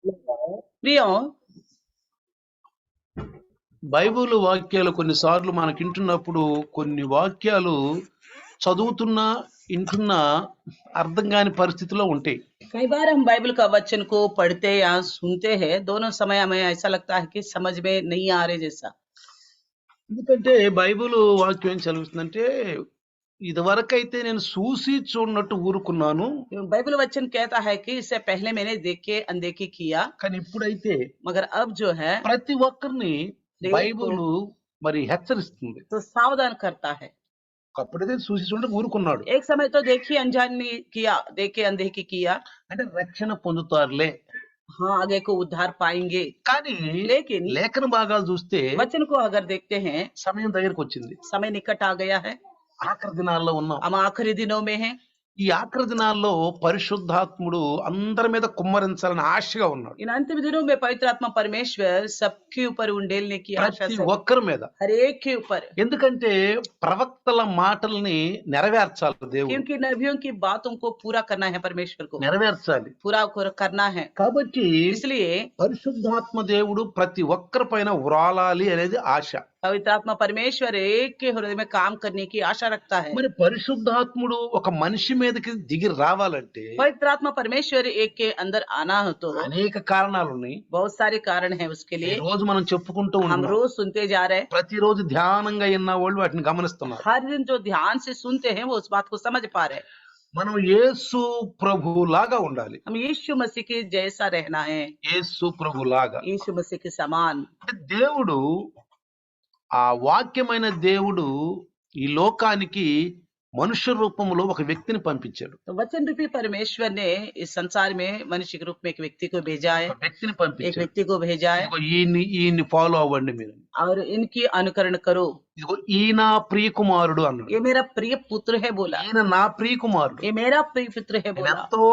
प्रियो, బైబిల్ వాక్యాలు కొన్నిసార్లు మనకింటున్నప్పుడు కొన్ని వాక్యాలు చదువుతున్నా ఇంటున్నా అర్థం కాని పరిస్థితిలో ఉంటాయి. कई बार हम बाइबल का वचन को पढ़ते या सुनते हैं, दोनों समय हमें ऐसा लगता है कि समझ में नहीं आ रहे जैसा। ఎందుకంటే బైబిల్ వాక్యం ఏం చదువుతుందంటే ఇదివరకైతే నేను చూసి చూడనట్టు ఊరుకున్నాను, बाइबल वचन कहता है कि इससे पहले मैंने देखे अनदेखी किया, కానీ ఇప్పుడైతే मगर अब जो है ప్రతి ఒక్కరిని బైబిల్ మరి హెచ్చరిస్తుంది. तो सावधान करता है। అప్పుడైతే చూసి చూడటం ఊరుకున్నాడు, एक समय तो देखी अनजानी किया, देखे अनदेखी किया, అంటే రక్షణ పొందుతారులే. हाँ आगे को उद्धार पाएंगे। కానీ लेकिन లేఖన భాగాలు చూస్తే वचन को अगर देखते हैं, సమయం దగ్గరకు వచ్చింది, समय निकट आ गया है, ఆఖరి దినాల్లో ఉన్నాం. हम आखिरी दिनों में हैं। ఈ ఆఖరి దినాల్లో పరిశుద్ధాత్ముడు అందరి మీద కుమ్మరించాలని ఆశగా ఉన్నాడు. इन अंतिम दिनों में पवित्र आत्मा परमेश्वर सबके ऊपर उंडेलने की आशा ప్రతి से, ఒక్కరి మీద. हर एक के ऊपर, ఎందుకంటే ప్రవక్తల మాటల్ని నెరవేర్చాలి దేవుడు, क्योंकि नबियों की बातों को पूरा करना है, परमेश्वर को నెరవేర్చాలి. पूरा करना है। కాబట్టి इसलिए పరిశుద్ధాత్మ దేవుడు ప్రతి ఒక్కరి పైన వ్రాలాలి అనేది ఆశ. पवित्र आत्मा परमेश्वर एक के हृदय में काम करने की आशा रखता है। మరి పరిశుద్ధాత్ముడు ఒక మనిషి మీదకి దిగి రావాలంటే पवित्र आत्मा परमेश्वर एक के अंदर आना हो तो అనేక కారణాలు ఉన్నాయి. बहुत सारे कारण हैं उसके ఈ लिए, రోజు మనం చెప్పుకుంటూ हम ఉన్నాం. रोज सुनते जा रहे हैं। ప్రతిరోజు ధ్యానంగా విన్న వాళ్ళు వాటిని గమనిస్తున్నారు. हर दिन जो ध्यान से सुनते हैं वो उस बात को समझ पा रहे हैं। మనం యేసు ప్రభులాగా ఉండాలి. हम यीशु मसीह के जैसा रहना है, యేసు ప్రభులాగా. यीशु मसीह के समान। అంటే దేవుడు, ఆ వాక్యమైన దేవుడు ఈ లోకానికి మనుష్య రూపంలో ఒక వ్యక్తిని పంపించాడు. तो वचन रूपी परमेश्वर ने इस संसार में मनुष्य के रूप में एक व्यक्ति को भेजा है, ఒక వ్యక్తిని एक పంపించాడు. व्यक्ति को भेजा है, ఇదిగో ఈయన్ని ఫాలో అవ్వండి మీరు, और इनकी अनुकरण करो। ఇదిగో ఈయన ప్రియ కుమారుడు అన్నాడు. ये मेरा प्रिय पुत्र है बोला, ఈయన నా ప్రియ కుమారుడు, ये मेरा प्रिय पुत्र है నేను बोला, ఎంతో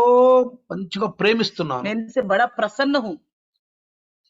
మంచిగా ప్రేమిస్తున్నాను. मैं इनसे बड़ा प्रसन्न हूँ,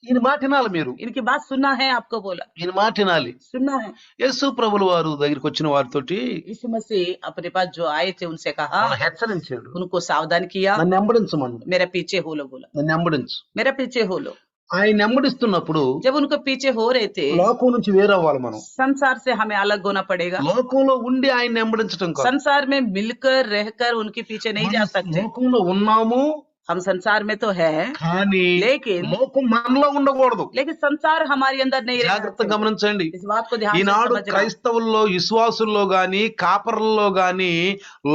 ఈయన మాట వినాలి మీరు, इनकी बात सुनना है आपको बोला, ఈయన మాట వినాలి. सुनना है। యేసు ప్రభుల వారు దగ్గరికి వచ్చిన వారితోటి यीशु मसीह अपने पास जो आए थे उनसे कहा, వాళ్ళని హెచ్చరించాడు, उनको सावधान किया, నన్ను వెంబడించమన్నాడు. मेरा पीछे हो लो बोला, నన్ను వెంబడించు. मेरा पीछे हो लो। ఆయన వెంబడిస్తున్నప్పుడు जब उनको पीछे हो रहे थे, లోకం నుంచి వేరవ్వాలి మనం. संसार से हमें अलग होना पड़ेगा, లోకంలో ఉండి ఆయన వెంబడించడం కాదు. संसार में मिलकर रहकर उनके पीछे नहीं जा सकते। లోకంలో ఉన్నాము हम संसार में तो है, కానీ लेकिन లోకం మనలో ఉండకూడదు. लेकिन संसार हमारे अंदर नहीं रह జాగ్రత్త सकते। గమనించండి. इस बात को ध्यान से ఈనాడు समझना। క్రైస్తవుల్లో, విశ్వాసుల్లో గాని, కాపరుల్లో గాని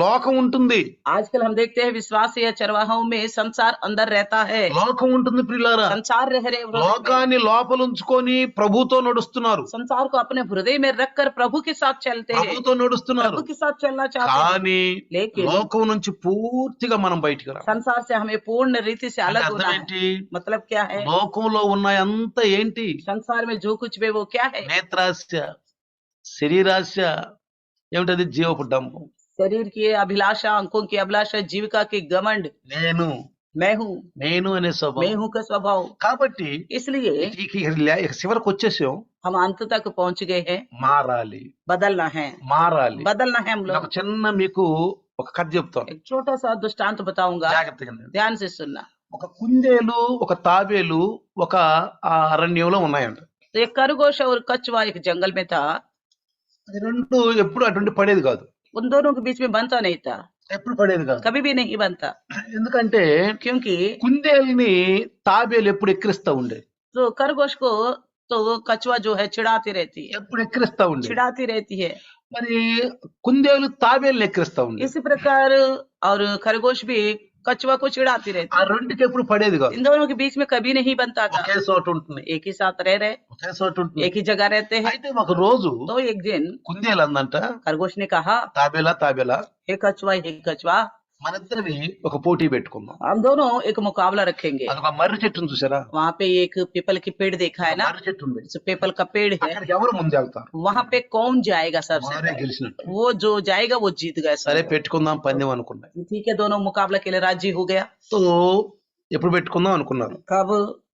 లోకం ఉంటుంది. आजकल हम देखते हैं विश्वास या चरवाहों में संसार अंदर रहता है, లోకం ఉంటుంది ప్రియులారా. संसार रह रहे हृदय में। లోకాన్ని లోపలుంచుకొని ప్రభుతో నడుస్తున్నారు, संसार को अपने हृदय में रखकर प्रभु के साथ चलते हैं, ప్రభుతో నడుస్తున్నారు. प्रभु के साथ चलना चाहते हैं, కానీ लेकिन లోకం నుంచి పూర్తిగా మనం బయటికి రా. संसार से हमें पूर्ण रीति से अलग అంటే होना అర్థం है। ఏంటి? मतलब क्या है? లోకంలో ఉన్న అంత ఏంటి? संसार में जो कुछ भी वो क्या है? నేత్రాశ, శరీరాశ, ఏమిటది? జీవపు డంబం. शरीर की अभिलाषा, अंकों की अभिलाषा, जीविका की घमंड, నేను मैं हूँ, నేను అనే मैं స్వభావం. हूँ का स्वभाव। కాబట్టి इसलिए ఇక చివరికి వచ్చేసాం. हम अंत तक पहुंच गए हैं, మారాలి, बदलना है, మారాలి. बदलना है हम ఒక लोग। చిన్న మీకు ఒక కథ చెప్తాను, एक छोटा सा दृष्टांत बताऊंगा, జాగ్రత్తగా వినండి. ध्यान से सुनना। ఒక కుందేలు, ఒక తాబేలు ఒక అరణ్యంలో ఉన్నాయంట. तो एक खरगोश और कछुआ एक जंगल में था, అది రెండు ఎప్పుడు అటువంటి పడేది కాదు, उन दोनों के बीच में बनता नहीं था, ఎప్పుడు పడేది కాదు. कभी भी नहीं बनता, ఎందుకంటే क्योंकि కుందేలుని తాబేలు ఎప్పుడు ఎక్కిరిస్తా ఉండేది, तो खरगोश को तो वो कछुआ जो है चिढ़ाती रहती है, ఎప్పుడు ఎక్కిరిస్తా ఉండేది. चिढ़ाती रहती है। మరి కుందేలు తాబేలుని ఎక్కిరిస్తా ఉండేది. इसी प्रकार और खरगोश भी कछुआ को चिढ़ाती रहती ఆ है। రెండుకి ఎప్పుడు పడేది కాదు. इन दोनों के बीच में कभी नहीं बनता था, ఒకే చోట ఉంటుంది, एक ही साथ रह रहे, ఒకే చోట ఉంటుంది. एक ही जगह रहते हैं। అయితే ఒక రోజు तो एक दिन కుందేలు అందంట, खरगोश ने कहा, తాబేలా తాబేలా, हे कछुआ, మన ఇద్దరివి ఒక పోటీ పెట్టుకుందాం. हम दोनों एक मुकाबला रखेंगे। అదొక మర్రి చెట్టును చూసారా? वहाँ पे एक पीपल की पेड़ देखा है ना, మర్రి చెట్టు ఉంది, जो पीपल का पेड़ है, అక్కడికి ఎవరు ముందు వెళ్తారు? वहाँ पे कौन जाएगा सबसे వారే पहले? గెలిచినట్టు. वो जो जाएगा वो जीत गया। సరే పెట్టుకుందాం పందెం అనుకున్నాయి. ठीक है, दोनों मुकाबला के लिए राजी हो गया। సో ఎప్పుడు పెట్టుకుందాం అనుకున్నారు? कब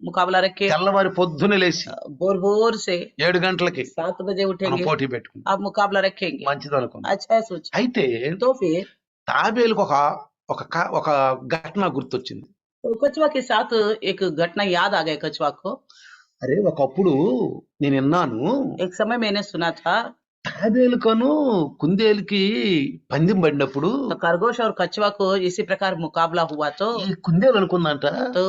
मुकाबला रखे? తెల్లవారి పొద్దునే లేచి भोर भोर से 7 గంటలకి 7 बजे మనం उठेंगे, పోటీ పెట్టుకుందాం, अब मुकाबला रखेंगे। మంచిది అనుకున్నాం. अच्छा है सोच। అయితే तो फिर తాబేలుకు ఒక ఒక ఘటన గుర్తొచ్చింది. तो कछुआ के साथ एक घटना याद आ गई कछुआ को। అరే ఒకప్పుడు నేను విన్నాను, एक समय मैंने सुना था తాబేలుకను కుందేలుకి పందెం పడినప్పుడు तो खरगोश और कछुआ को इसी प्रकार मुकाबला हुआ ఈ కుందేలు అనుకుందంట, तो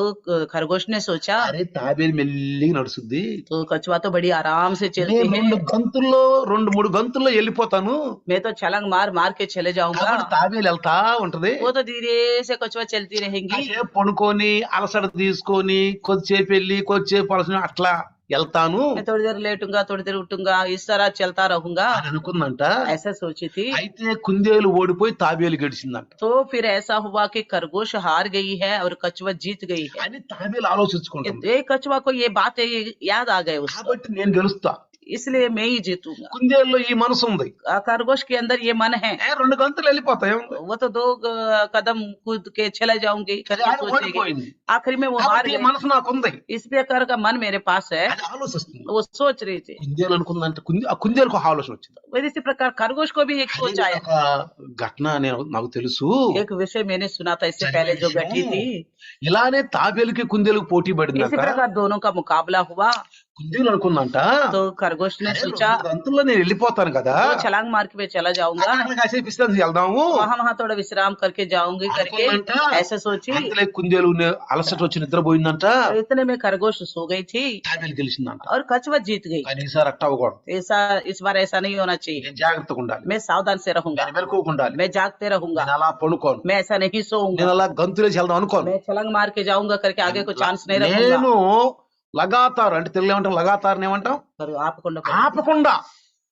खरगोश ने सोचा అరే తాబేలు మెల్లిగా నడుస్తుంది, तो कछुआ तो बड़ी आराम से चलती నేను है, 2-3 గంతుల్లో వెళ్ళిపోతాను, मैं तो छलांग मार मार के चले जाऊंगा। కాబట్టి తాబేలు వెళ్తా ఉంటది. वो तो धीरे से कछुआ चलती रहेंगी, కాసేపు పడుకొని అలసట తీసుకొని కొద్దిసేపు వెళ్ళి కొద్దిసేపు అలసిన అట్లా వెళ్తాను मैं थोड़ी देर लेटूंगा थोड़ी देर उठूंगा इस तरह चलता रहूंगा, అని అనుకుందంట. ऐसा सोची थी। అయితే కుందేలు ఓడిపోయి తాబేలు గెలిచిందంట तो फिर ऐसा हुआ कि खरगोश हार गई है और कछुआ जीत गई है। అని తాబేలు ఆలోచించుకుంటుంది. ये कछुआ को ये बातें याद आ गए उसको, కాబట్టి నేను గెలుస్తా. इसलिए मैं ही जीतूंगा। కుందేలులో ఈ మనసు ఉంది, खरगोश के अंदर ये मन है, 2 గంతులు వెళ్ళిపోతాయి, वो तो 2 कदम कूद के चले जाऊंगी करके అది सोचेगी। ఓడిపోయింది. आखिर में वो हार కాబట్టి ఈ गई। మనసు నాకుంది, इस प्रकार का मन मेरे पास है, అది ఆలోచిస్తుంది. वो सोच रही थी। కుందేలు అనుకుందంటే ఆ కుందేలుకు ఒక ఆలోచన వచ్చింది. वैसे इसी प्रकार खरगोश को भी एक అదే सोच आया। ఒక ఘటన నాకు తెలుసు, एक विषय मैंने सुना था इससे पहले जो घटी थी, ఇలానే తాబేలుకి కుందేలుకు పోటీ इसी పడిందంట. प्रकार दोनों का मुकाबला हुआ కుందేలు అనుకుందంట, तो खरगोश ने అరే सोचा 2 గంతుల్లో నేను వెళ్ళిపోతాను కదా, तो छलांग मार के मैं चला जाऊंगा, అక్కడ కాసేపు విశ్రాంతి వెళ్దాము वहां थोड़ा विश्राम करके जाऊंगी करके అనుకుందంట. ऐसे सोची। అంతలే కుందేలు అలసట వచ్చి నిద్రపోయిందంట, और इतने में खरगोश सो गई थी తాబేలు గెలిచిందంట. और कछुआ जीत गई। కానీ ఈసారి అట్ట అవ్వకూడదు, ऐसा इस बार ऐसा नहीं होना चाहिए, నేను జాగ్రత్తగా ఉండాలి, मैं सावधान से रहूंगा, నేను మెలకువగా ఉండాలి, मैं जागते रहूंगा, నేను అలా పడుకోను, मैं ऐसा नहीं सोऊंगा, నేను అలా గంతులేసి వెళ్దాం అనుకోను. मैं छलांग मार के जाऊंगा करके आगे को चांस नहीं रखूंगा। నేను లగాతారు అంటే తెలుగు ఏమంటాం, లగాతారు ఏమంటాం, पर आपको ఆపకుండా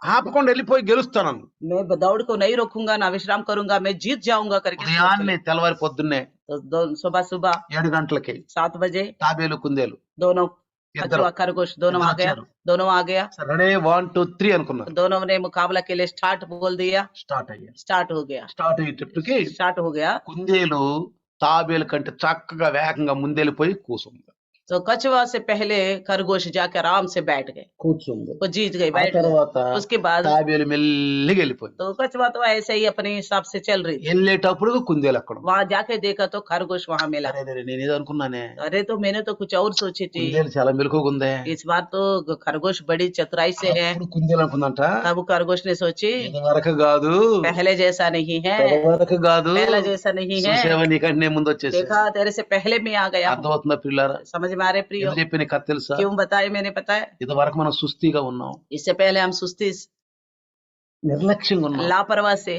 ఆపకుండా వెళ్ళిపోయి గెలుస్తాను. मैं दौड़ को नहीं रोकूंगा ना विश्राम करूंगा, मैं जीत जाऊंगा करके ఉదయాన్నే తెల్లవారి పొద్దున్నే तो सुबह सुबह 7 గంటలకి 7 बजे తాబేలు కుందేలు दोनों ఇద్దరు कछुआ खरगोश दोनों आ गया, వచ్చారు. दोनों आ गया, రెడీ 1 2 3 అనుకున్నారు, दोनों ने मुकाबला के लिए स्टार्ट बोल दिया, స్టార్ట్ అయ్యారు. स्टार्ट हो गया, స్టార్ట్ అయ్యేటప్పటికి स्टार्ट हो गया। కుందేలు తాబేలు కంటే చక్కగా వేగంగా ముందెళ్ళిపోయి కూసుంది. तो कछुआ से पहले खरगोश जाके आराम से बैठ गए, కూర్చుంది. वो जीत गई ఆ बैठ गई। తర్వాత उसके बाद తాబేలు మెల్లిగా వెళ్ళిపోయింది. तो कछुआ तो ऐसे ही अपने हिसाब से चल रही थी, వెళ్ళేటప్పుడు కుందేలు అక్కడ ఉంది. वहां जाके देखा तो खरगोश वहां मिला। అరే అరే, నేనేదో అనుకున్నానే, अरे तो मैंने तो कुछ और सोची थी, కుందేలు చాలా మెలకువగా ఉంది. इस बार तो खरगोश बड़ी चतुराई से है। అప్పుడు కుందేలు అనుకుందంట, तब खरगोश ने सोची ఇది వరకు కాదు, पहले जैसा नहीं है, ఇది వరకు కాదు, पहला जैसा नहीं है, చూసేవా నీకంటే ముందు వచ్చేసి. देखा तेरे से पहले मैं आ गया हूं। అర్థమవుతుందా పిల్లారా? समझ में आ रहे प्रियो? ఎందుకు చెప్పిన కథ తెలుసా? क्यों बताए मैंने बताया? ఇది వరకు మనం సుస్థిగా ఉన్నాం, इससे पहले हम सुस्ती నిర్లక్ష్యంగా ఉన్నాం. लापरवाही से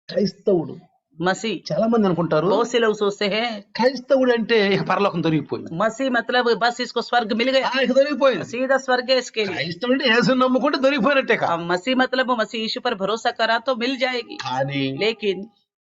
క్రైస్తవుడు मसीह, చాలా మంది అనుకుంటారు बहुत से लोग सोचते हैं క్రైస్తవుడు అంటే ఇక పరలోకం దొరికిపోయింది, मसीह मतलब बस इसको स्वर्ग मिल गया, ఇక దొరికిపోయింది. सीधा स्वर्ग है इसके लिए। క్రైస్తవుడు అంటే యేసుని నమ్ముకుంటే దొరికిపోయినట్టే కా. अब मसीह मतलब मसीह यीशु पर भरोसा करा तो मिल जाएगी, కానీ लेकिन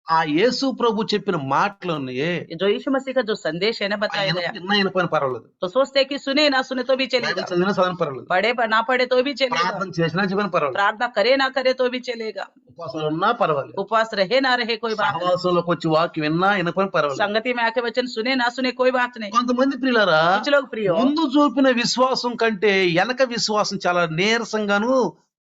ఆ యేసు ప్రభు చెప్పిన మాటలు ఉన్నాయే, जो यीशु मसीह का जो संदेश है ना बताया गया, ఆయన పని పర్వాలేదు, तो सोचते हैं कि सुने ना सुने तो भी चलेगा, బైబిల్ చదివినా చదవని పర్వాలేదు, पढ़े पर ना पढ़े तो भी चलेगा, ప్రార్థన చేసినా చెప్పిన పర్వాలేదు, प्रार्थना करे ना करे तो भी चलेगा, ఉపవాసాలు ఉన్నా పర్వాలేదు, उपवास रहे ना रहे कोई बात नहीं, సహవాసంలోకి వచ్చి వాక్యం విన్నా వినపని పర్వాలేదు. संगति में आके वचन सुने ना सुने कोई बात नहीं। కొంతమంది ప్రియులారా, कुछ लोग प्रियो ముందు చూపిన విశ్వాసం కంటే వెనక విశ్వాసం చాలా నీరసంగాను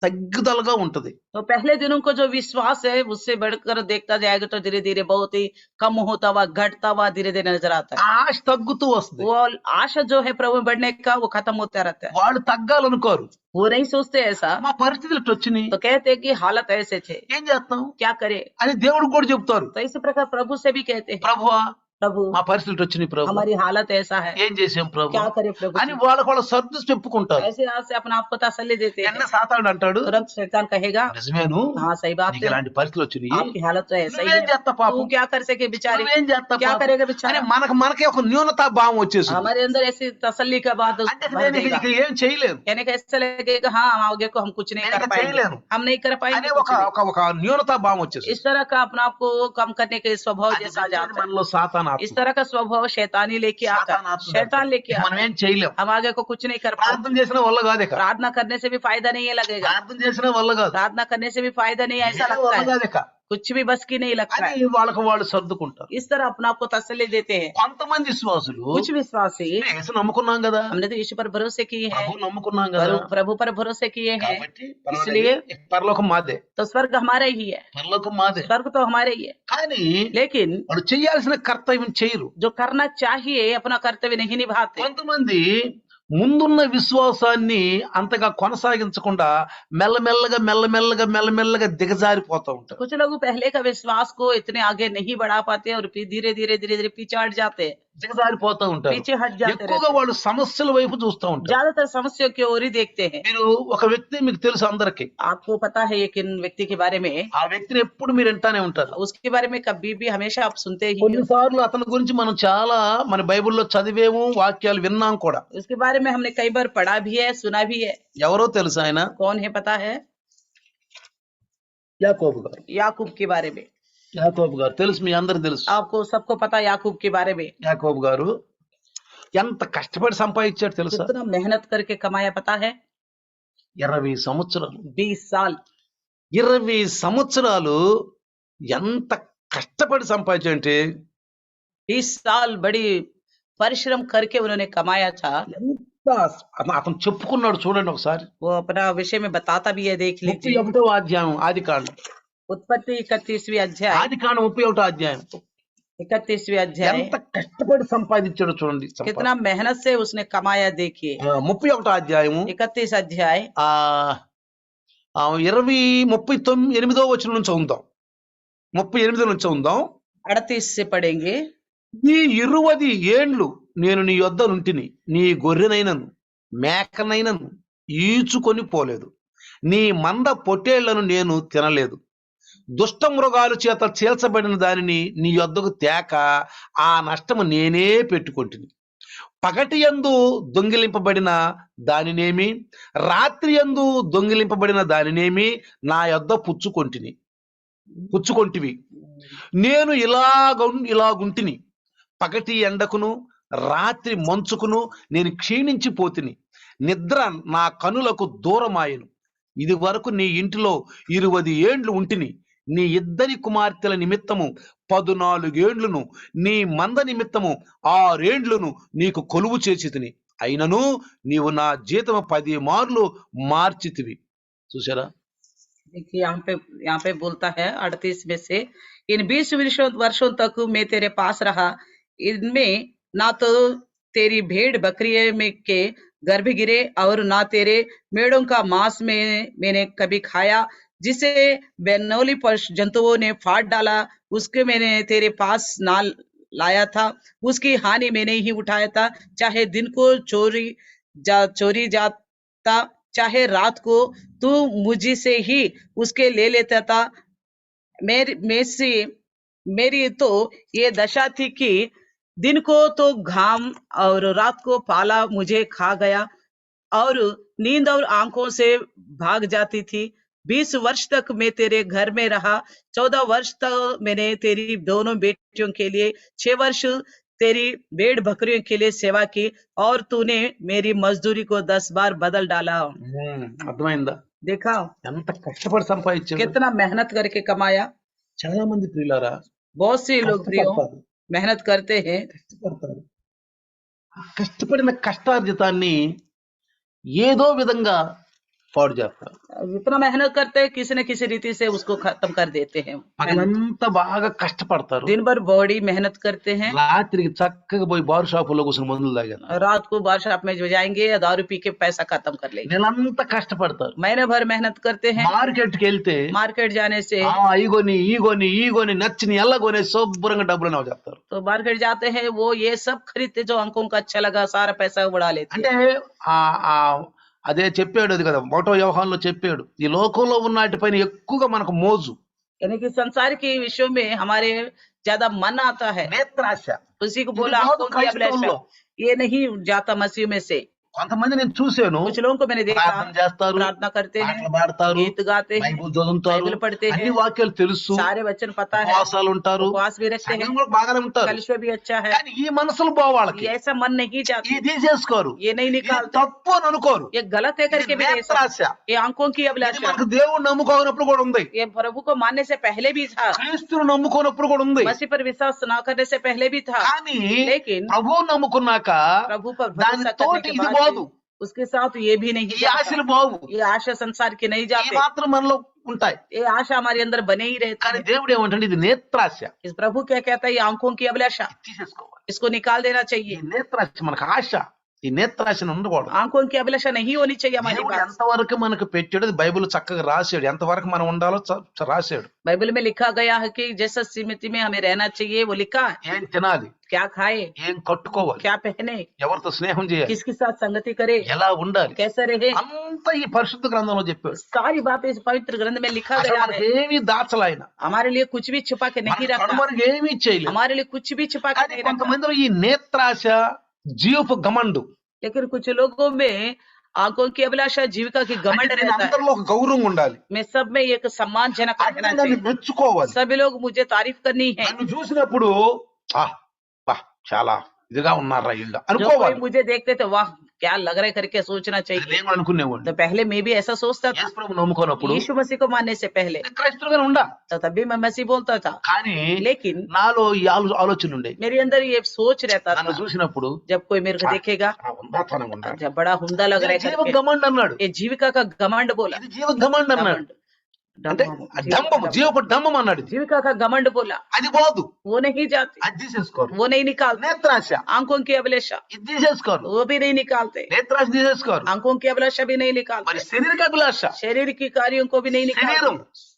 తగ్గుదలగా ఉంటది. तो पहले दिनों को जो विश्वास है उससे बढ़कर देखता जाएगा तो धीरे धीरे बहुत ही कम होता हुआ घटता हुआ धीरे धीरे नजर आता है। ఆశ తగ్గుతూ వస్తుంది. वो आशा जो है प्रभु में बढ़ने का वो खत्म होता रहता है। వాళ్ళు తగ్గాలనుకోరు, वो नहीं सोचते ऐसा, మా పరిస్థితులు ఇట్లా వచ్చినాయి तो कहते हैं कि हालत ऐसे थे ఏం చేస్తాం क्या करे। అని దేవుడు కూడా చెప్తారు. तो इसी प्रकार प्रभु से भी कहते हैं ప్రభువా प्रभु మా పరిస్థితులు వచ్చినాయి, ప్రభు हमारी हालत ऐसा है ఏం చేసాం ప్రభు क्या करे प्रभु అని వాళ్ళ సర్దు చెప్పుకుంటారు. ऐसे हाथ से अपने आप को तसल्ली देते हैं। ఎన్న సాతాడు అంటాడు, तुरंत शैतान कहेगा నిజమేను हाँ सही बात నీకు है, ఇలాంటి పరిస్థితులు వచ్చినాయి, आपकी हालत तो ऐसा ही నువ్వేం है, చేస్తా పాపం, तू क्या कर सके बेचारी, నువ్వేం చేస్తా क्या పాపం करेगा అని बेचारा। మనకే ఒక న్యూనతా భావం వచ్చేసి, हमारे अंदर ऐसी तसल्ली का बात అంటే भर నేను देगा। ఇక ఏం చేయలేను, यानी कि ऐसा लगेगा हाँ हम आगे को हम कुछ नहीं నేను कर ఇక पाएंगे, చేయలేను हम नहीं कर पाएंगे అనే कुछ ఒక नहीं। ఒక ఒక న్యూనతా భావం వచ్చేసి, इस तरह का अपने आप को कम करने के स्वभाव అది जैसा आ जाता है। మనలో సాతాను ఆత్మ. इस तरह का स्वभाव शैतानी लेके आता సాతాను है, ఆత్మ शैतान लेके మనం आता है। ఏం చేయలేం, हम आगे को कुछ नहीं कर पाते। ప్రార్థన చేసిన వల్ల కాదు, ఇక प्रार्थना करने से भी फायदा नहीं है लगेगा, ప్రార్థన చేసిన వల్ల కాదు, प्रार्थना करने से भी फायदा नहीं है ऐसा ఏ लगता వల్ల है, కాదు, ఇక कुछ भी बस की नहीं लगता है। అని వాళ్ళకు వాళ్ళు సర్దుకుంటారు. इस तरह अपना आपको तसल्ली देते हैं। కొంతమంది విశ్వాసులు कुछ विश्वासी యేసు నమ్ముకున్నాం కదా, हमने तो यीशु पर भरोसे किए हैं, ప్రభు నమ్ముకున్నాం కదా, प्रभु पर भरोसे किए हैं, కాబట్టి పర్వాలేదు, इसलिए పరలోకం మాదే, तो स्वर्ग हमारा ही है, పరలోకం మాదే. स्वर्ग तो हमारे ही है। కానీ लेकिन వాళ్ళు చేయాల్సిన కర్తవ్యం చేయరు. जो करना चाहिए अपना कर्तव्य नहीं निभाते। కొంతమంది ముందున్న విశ్వాసాన్ని అంతగా కొనసాగించకుండా మెల్లమెల్లగా దిగజారిపోతూ ఉంటారు. कुछ लोग पहले का विश्वास को इतने आगे नहीं बढ़ा पाते और फिर धीरे धीरे पीछे हट जाते हैं, దిగజారిపోతూ ఉంటారు. पीछे हट जाते ఎక్కువగా रहते వాళ్ళు సమస్యల వైపు చూస్తూ हैं, ఉంటారు. ज्यादातर समस्या की ओर ही देखते हैं। మీరు ఒక వ్యక్తి మీకు తెలుసు అందరికి, आपको पता है एक व्यक्ति के बारे में, ఆ వ్యక్తిని ఎప్పుడు మీరు వింటానే ఉంటారు. उसके बारे में कभी भी हमेशा आप सुनते ही हो। కొన్నిసార్లు అతని గురించి మనం చాలా మన బైబిల్లో చదివేము, వాక్యాలు విన్నాం కూడా. उसके बारे में हमने कई बार पढ़ा भी है, सुना भी है। ఎవరో తెలుసు ఆయన? कौन है पता है? యాకోబు గారు. याकूब के बारे में యాకోబు గారు తెలుసు, మీ అందరికి తెలుసు. आपको सबको पता है याकूब के बारे में। యాకోబు గారు ఎంత కష్టపడి సంపాదించాడు తెలుసా? कितना मेहनत करके कमाया पता है? 20 సంవత్సరాలు. 20 साल 20 సంవత్సరాలు ఎంత కష్టపడి సంపాదించంటే 20 साल बड़ी परिश्रम करके उन्होंने कमाया था। ఎంత అతను చెప్పుకున్నాడు చూడండి ఒకసారి. वो अपना विषय में बताता भी है, देख लीजिए। 31వ అధ్యాయం ఆదికాండం. उत्पत्ति 31वीं अध्याय, ఆదికాండం 31వ అధ్యాయం. 31वीं अध्याय। ఎంత కష్టపడి సంపాదించాడో చూడండి. कितना मेहनत से उसने कमाया देखिए। 31వ అధ్యాయము 31 अध्याय 38వ వచనం నుంచి చదువుదాం. 38 నుంచి చదువుదాం. 38 से पढ़ेंगे। ఈ 20 ఏండ్లు నేను నీ యొద్ద నుంటిని, నీ గొర్రెనైనను మేకనైనను ఈచుకొని పోలేదు, నీ మంద పొట్టేళ్లను నేను తినలేదు, దుష్ట మృగాలు చేత చీల్చబడిన దానిని నీ యొద్దకు తేక ఆ నష్టము నేనే పెట్టుకొంటిని. పగటి యందు దొంగిలింపబడిన దానినేమి, రాత్రి యందు దొంగిలింపబడిన దానినేమి నా యొద్ద పుచ్చుకొంటివి. నేను ఇలాగుంటిని, పగటి ఎండకును రాత్రి మంచుకును నేను క్షీణించిపోతిని, నిద్ర నా కనులకు దూరమాయను. ఇది వరకు నీ ఇంటిలో 20 ఏండ్లు ఉంటిని, నీ ఇద్దరి కుమార్తెల నిమిత్తము 14 ఏండ్లను, నీ మంద నిమిత్తము 6 ఏండ్లను నీకు కొలువు చేసితిని, అయినను నీవు నా జీతము 10 మార్లు మార్చితివి. చూసారా? देखिए यहाँ पे बोलता है 38 में से, इन 20 वर्षों तक मैं तेरे पास रहा, इनमें ना तो तेरी भेड़ बकरियों में के गर्भ गिरे और ना तेरे मेढ़ों का मांस में मैंने कभी खाया, जिसे बेनौली जंतुओं ने फाड़ डाला उसके मैंने तेरे पास ना लाया था, उसकी हानि मैंने ही उठाया था, चाहे दिन को चोरी जाता, चाहे रात को तू मुझी से ही उसके ले लेता था। मेरी तो ये दशा थी कि दिन को तो घाम और रात को पाला मुझे खा गया और नींद और आंखों से भाग जाती थी। 20 वर्ष तक मैं तेरे घर में रहा, 14 वर्ष तक मैंने तेरी दोनों बेटियों के लिए, 6 वर्ष तेरी भेड़ बकरियों के लिए सेवा की और तूने मेरी मजदूरी को 10 बार बदल डाला। అర్థమైందా? देखा ఎంత కష్టపడి సంపాదించాడు, कितना मेहनत करके कमाया। చాలా మంది ప్రియులారా बहुत से लोग प्रियो కష్టపడతారు. मेहनत करते हैं, కష్టపడిన కష్టార్జితాన్ని ఏదో విధంగా పాడు చేస్తారు. इतना मेहनत करते हैं किसी न किसी रीति से उसको खत्म कर देते हैं। పగలంతా బాగా కష్టపడతారు, दिन भर बॉडी मेहनत करते हैं, రాత్రికి చక్కగా పోయి బార్ షాపులో కూర్చొని మందులు తాగారు. रात को बार शॉप में जाएंगे, दारू पी के पैसा खत्म कर लेंगे। నెలంతా కష్టపడతారు. महीने भर मेहनत करते हैं, మార్కెట్ కి వెళ్తే मार्केट जाने से ఈగొని నచ్చిని ఎల్లగొని శుభ్రంగా డబ్బులు చెప్తారు. तो मार्केट जाते हैं, वो ये सब खरीदते जो अंकों का अच्छा लगा, सारा पैसा उड़ा लेते हैं। అంటే అదే చెప్పాడు, అది కదా ఒకటో వ్యవహారంలో చెప్పాడు, ఈ లోకంలో ఉన్న వాటిపైన ఎక్కువగా మనకు మోజు, यानी कि संसार के विषयों में हमारे ज्यादा मन आता है, నేత్రాశ. उसी को ఇది बोला రాదు आंखों की अभिलाषा, క్రైస్తవుల్లో. ये नहीं जाता मसीह में से। కొంతమంది నేను చూశాను, कुछ लोगों को मैंने देखा ప్రార్థన చేస్తారు, प्रार्थना करते हैं, పాటలు పాడతారు, गीत गाते हैं, బైబిల్ చదువుతారు, बाइबल पढ़ते हैं, అన్ని వాక్యాలు తెలుసు, सारे वचन पता है, ఉపవాసాలు ఉంటారు, उपवास भी रखते हैं, సంఘం కూడా బాగానే ఉంటారు. कलिशा भी अच्छा है, కానీ ఈ మనసులు పోవాళ్ళకి ये ऐसा मन नहीं जाती, ఇది చేసుకోరు, ये नहीं ఇది निकालते, తప్పు అని అనుకోరు. ये गलत है करके भी नहीं నేత్రాశ. समझते। ये आंखों की ఇది अभिलाषा, మనకు దేవుడు నమ్ముకోనప్పుడు కూడా ఉంది, ये प्रभु को मानने से पहले भी था, క్రీస్తును నమ్ముకోనప్పుడు కూడా ఉంది. मसीह पर विश्वास न करने से पहले भी था, కానీ लेकिन ప్రభువు నమ్ముకున్నాక प्रभु पर దాని भरोसा करने తోటి के ఇది बाद బాదు, भी उसके साथ ये भी नहीं ఈ जाता, ఆశలు బావు, ये आशा संसार की नहीं ఈ जाते, మాత్రం మనలో ఉంటాయి. ये आशा हमारे अंदर बने ही रहती కానీ है। దేవుడు ఏమంటే ఇది నేత్రాశ, इस प्रभु क्या कहता है, ये आंखों की अभिलाषा, తీసేసుకోవాలి. इसको निकाल देना ఈ चाहिए, నేత్రాశ మనకు ఆశ, ఈ నేత్రాశను ఉండకూడదు. आंखों की अभिलाषा नहीं होनी चाहिए हमारे దేవుడు पास। ఎంతవరకు మనకు పెట్టాడు అది బైబిల్ చక్కగా రాశాడు, ఎంతవరకు మనం ఉండాలో రాశాడు. बाइबल में लिखा गया है कि जैसा सीमित में हमें रहना चाहिए वो लिखा है, ఏం తినాలి, क्या खाए, ఏం కట్టుకోవాలి, क्या पहने, ఎవరితో స్నేహం చేయాలి, किसके साथ संगति करे, ఎలా ఉండాలి, कैसे रहे, అంతా ఈ పరిశుద్ధ గ్రంథంలో చెప్పాడు. सारी बातें इस पवित्र ग्रंथ में लिखा అసలు गया మనకి है। ఏమీ దాచలాయన, हमारे लिए कुछ भी छुपा के नहीं रखा, మనకి ఏమీ చేయలేదు. हमारे लिए कुछ भी छुपा के కానీ नहीं रखा, కొంతమందిలో ఈ నేత్రాశ, జీవపు గమండు, लेकिन कुछ लोगों में आंखों की अभिलाषा, जीविका की घमंड అంటే నేను रहता है, అందరిలో ఒక గౌరవం ఉండాలి, मैं सब में एक सम्मानजनक रहना అందరూ నన్ను चाहिए, మెచ్చుకోవాలి, सभी लोग मुझे तारीफ करनी है, నన్ను చూసినప్పుడు బా చాలా ఇదిగా ఉన్నారా వీళ్ళు जो कोई అనుకోవాలి. मुझे देखते थे वाह क्या लग रहा है करके सोचना అది चाहिए। నేను అనుకునేవాడిని. तो पहले मैं भी ऐसा सोचता था, యేసు ప్రభు నమ్ముకున్నప్పుడు यीशु मसीह को मानने से पहले నేను క్రైస్తవుడుగానే ఉండా, तो तभी मैं मसीह बोलता था, కానీ लेकिन నాలో ఈ ఆలోచన ఉండే, मेरे अंदर ये सोच रहता నన్ను था, చూసినప్పుడు जब कोई मेरे को देखेगा ఉందాతనంగా ఉండాలి. जब बड़ा हुंदा लग रहा है జీవ करके, గమండ్ అన్నాడు, ये जीविका का घमंड बोला, ఇది జీవ గమండ్ అన్నాడు, घमंड, అంటే డంబం, జీవపు డంబం అన్నాడు. ఇది जीविका का घमंड बोला, అది పోదు, वो नहीं जाती, అది తీసేసుకోరు. वो नहीं निकालते, నేత్రాశ आंखों की अभिलाषा ఇది తీసేసుకోరు, वो भी नहीं निकालते, నేత్రాశ తీసేసుకోరు. आंखों की अभिलाषा भी नहीं మరి निकालते, శరీరక అభిలాష, शरीर की कार्यों को भी नहीं శరీరం निकालते,